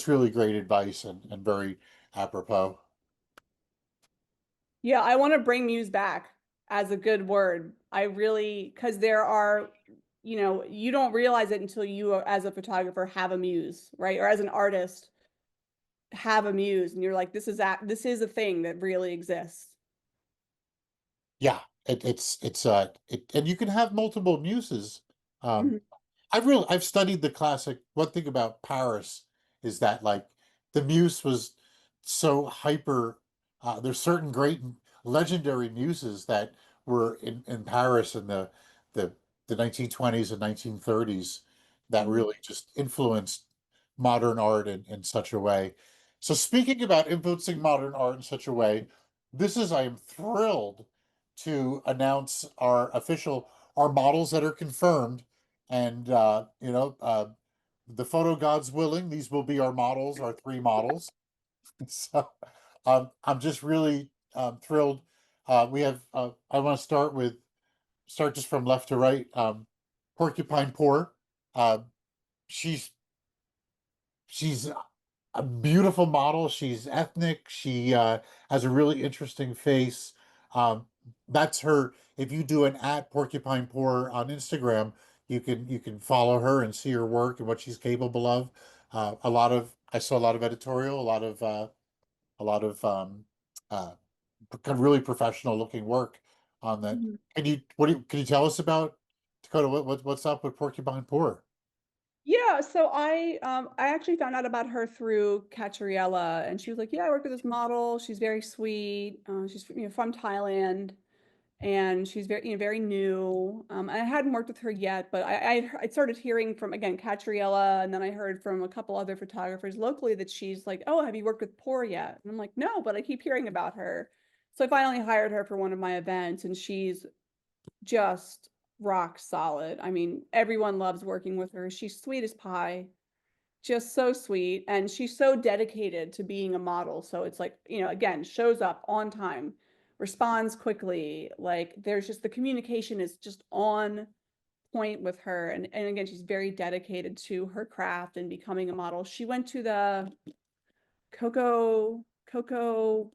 really great advice and very apropos. Yeah, I want to bring muse back as a good word. I really, because there are, you don't realize it until you, as a photographer, have a muse, right? Or as an artist, have a muse, and you're like, this is a thing that really exists. Yeah, and you can have multiple muses. Um, Mhm. I've studied the classic. One thing about Paris is that like the muse was so hyper. There's certain great legendary muses that were in Paris in the the 1920s and 1930s that Mhm. really just influenced modern art in such a way. So speaking about influencing modern art in such a way, I am thrilled to announce our models that are confirmed, and the photo gods willing, these will be our models, our three models. So I'm just really thrilled. We have I want to start just from left to right. Porcupine Poor. Uh, she's she's a beautiful model. She's ethnic. She has a really interesting face. Um, that's her. If you do an at Porcupine Poor on Instagram, you can follow her and see her work and what she's capable of. I saw a lot of editorial, a lot of uh, kind of really professional looking work on that. Mhm. Can you tell us about Dakota? What's up with Porcupine Poor? Yeah, so I actually found out about her through Catriella, and she was like, "Yeah, I work with this model. She's very sweet. She's from Thailand, and she's very very new. I hadn't worked with her yet, but I started hearing from again Catriella, and then I heard from a couple other photographers locally that she's like, "Oh, have you worked with Poor yet?" And I'm like, "No, but I keep hearing about her." So I finally hired her for one of my events, and she's just rock solid. I mean, everyone loves working with her. She's sweet as pie, just so sweet. And she's so dedicated to being a model. So it's like, again, shows up on time, responds quickly. Like there's just the communication is just on point with her. And again, she's very dedicated to her craft and becoming a model. She went to the Coco Coco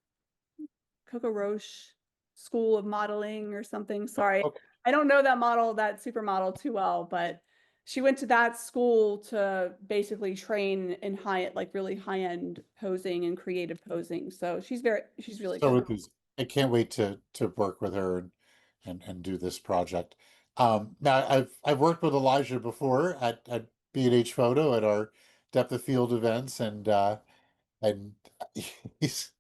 Roche School of Modeling or something. Sorry, Okay. I don't know that supermodel too well, but she went to that school to basically train in like really high-end posing and creative posing. So she's really So good. enthused. I can't wait to work with her and do this project. Now I've worked with Elijah before at B&H Photo at our depth of field events, and he's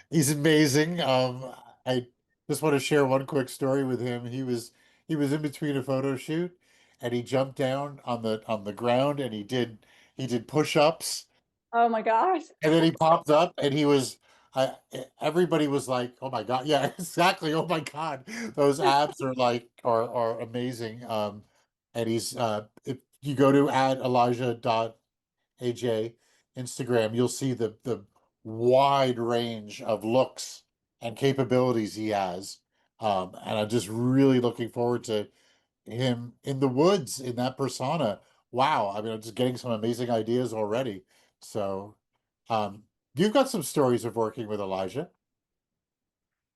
he's amazing. I just want to share one quick story with him. He was in between a photo shoot, and he jumped down on the ground, and he did push-ups. Oh my gosh. And then he popped up, and I, everybody was like, "Oh my God!" Yeah, exactly. Oh my God, those abs are amazing. And if you go to at Elijah.aj Instagram, you'll see the wide range of looks and capabilities he has. And I'm just really looking forward to him in the woods in that persona. Wow, I mean, I'm just getting some amazing ideas already. So, you've got some stories of working with Elijah.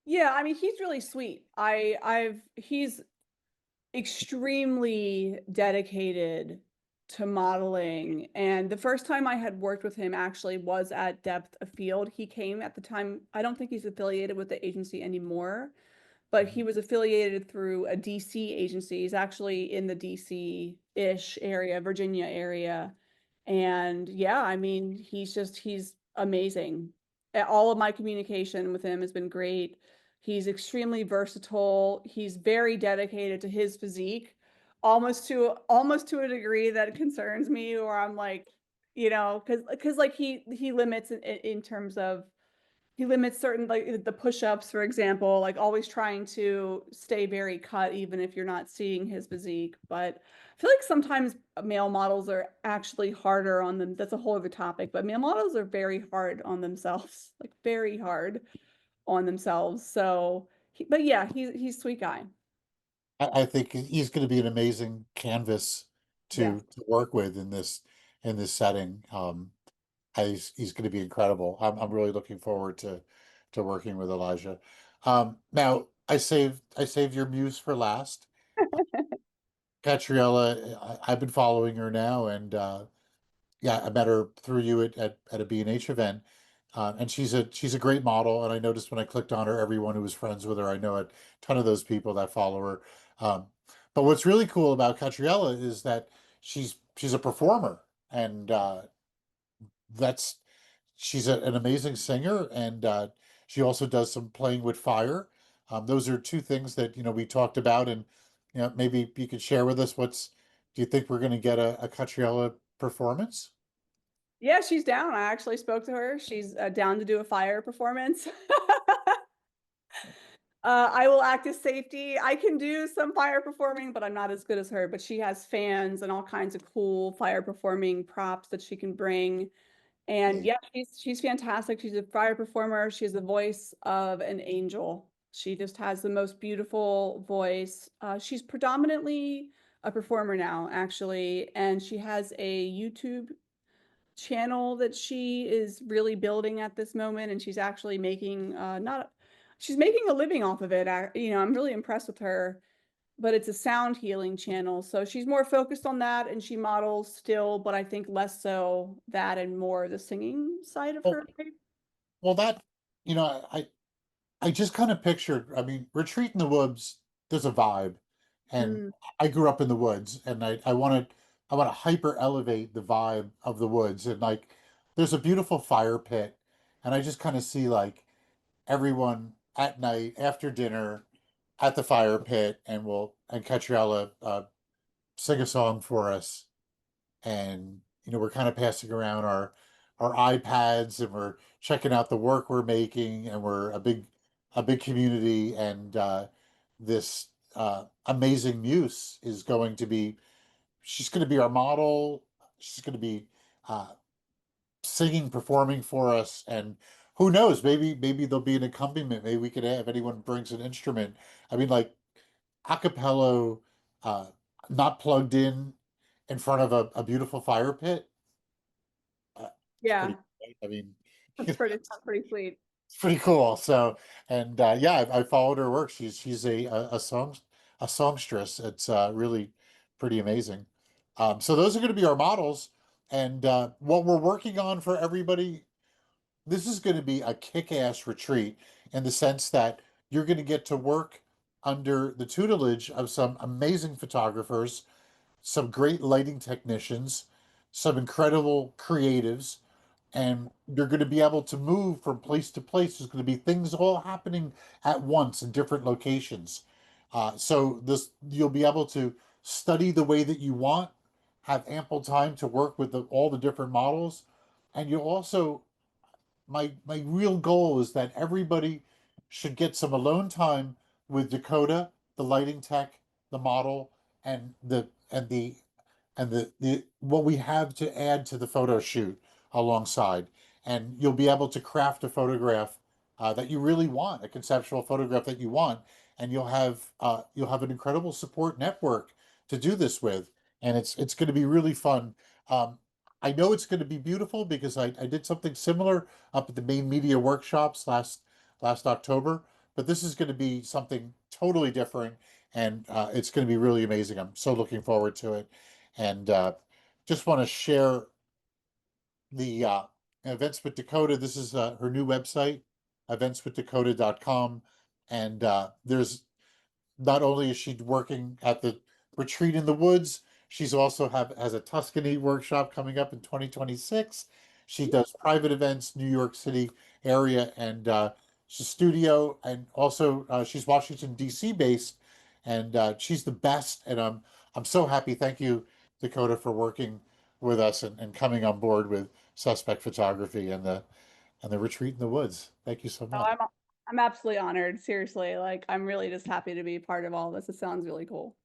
Yeah, I mean, he's really sweet. He's extremely dedicated to modeling. And the first time I had worked with him actually was at Depth of Field. He came at the time, I don't think he's affiliated with the agency anymore, but he was affiliated through a DC agency. He's actually in the DC-ish area, Virginia area. And yeah, I mean, he's amazing. All of my communication with him has been great. He's extremely versatile. He's very dedicated to his physique, almost to a degree that concerns me, or I'm like, because like he limits in terms of He limits certain like the push-ups, for example, like always trying to stay very cut, even if you're not seeing his physique. But I feel like sometimes male models are actually harder on them. That's a whole other topic, but male models are very hard on themselves, like very hard on themselves. So, but yeah, he's a sweet guy. I think he's going to be an amazing canvas Yes. to work with in this setting. He's going to be incredible. I'm really looking forward to working with Elijah. Now I saved your muse for last. Catriella, I've been following her now, and yeah, I met her through you at a B&H event, and she's a great model. And I noticed when I clicked on her, everyone who was friends with her, I know a ton of those people that follow her. Um, but what's really cool about Catriella is that she's a performer, and that's she's an amazing singer, and she also does some playing with fire. Those are two things that we talked about, and maybe you could share with us do you think we're going to get a Catriella performance? Yeah, she's down. I actually spoke to her. She's down to do a fire performance. I will act as safety. I can do some fire performing, but I'm not as good as her. But she has fans and all kinds of cool fire performing props that she can bring. And Yeah. yeah, she's fantastic. She's a fire performer. She has the voice of an angel. She just has the most beautiful voice. She's predominantly a performer now, actually, and she has a YouTube channel that she is really building at this moment, and she's actually making not she's making a living off of it. I'm really impressed with her, but it's a sound healing channel. So she's more focused on that and she models still, but I think less so that and more the singing side of Well, her life. well, that you know, I just kind of pictured. I mean, Retreat in the Woods. There's a vibe, and Mm, I grew up in the woods, and I want to hyper elevate the vibe of the woods, and like, there's a beautiful fire pit, and I just kind of see like everyone at night after dinner at the fire pit, and Catriella sing a song for us, and we're kind of passing around our iPads, and we're checking out the work we're making, and we're a big community, and this amazing muse is going to be she's going to be our model. She's going to be uh, singing, performing for us, and who knows, maybe there'll be an accompaniment. Maybe we could have anyone brings an instrument. I mean, like acapella, uh, not plugged in front of a beautiful fire pit. It's pretty yeah, great. I mean, that's pretty sweet. it's pretty cool. So, and yeah, I followed her work. She's a songstress. It's really pretty amazing. So those are going to be our models, and what we're working on for everybody. This is going to be a kick-ass retreat in the sense that you're going to get to work under the tutelage of some amazing photographers, some great lighting technicians, some incredible creatives, and you're going to be able to move from place to place. There's going to be things all happening at once in different locations. So this you'll be able to study the way that you want, have ample time to work with all the different models, and you'll also my real goal is that everybody should get some alone time with Dakota, the lighting tech, the model, and the what we have to add to the photo shoot alongside. And you'll be able to craft a photograph that you really want, a conceptual photograph that you want, and you'll have an incredible support network to do this with, and it's going to be really fun. I know it's going to be beautiful because I did something similar up at the main media workshops last October, but this is going to be something totally different, and it's going to be really amazing. I'm so looking forward to it, and just want to share the Events with Dakota. This is her new website, eventswithdakota.com, and there's not only is she working at the retreat in the woods, she's also have has a Tuscany workshop coming up in 2026. She does private events, New York City area, and she's a studio, and also she's Washington D.C. based, and she's the best. And I'm so happy. Thank you, Dakota, for working with us and coming on board with Suspect Photography, and and the retreat in the woods. Thank you so Oh, much. I'm absolutely honored. Seriously, like I'm really just happy to be part of all this. It sounds really cool.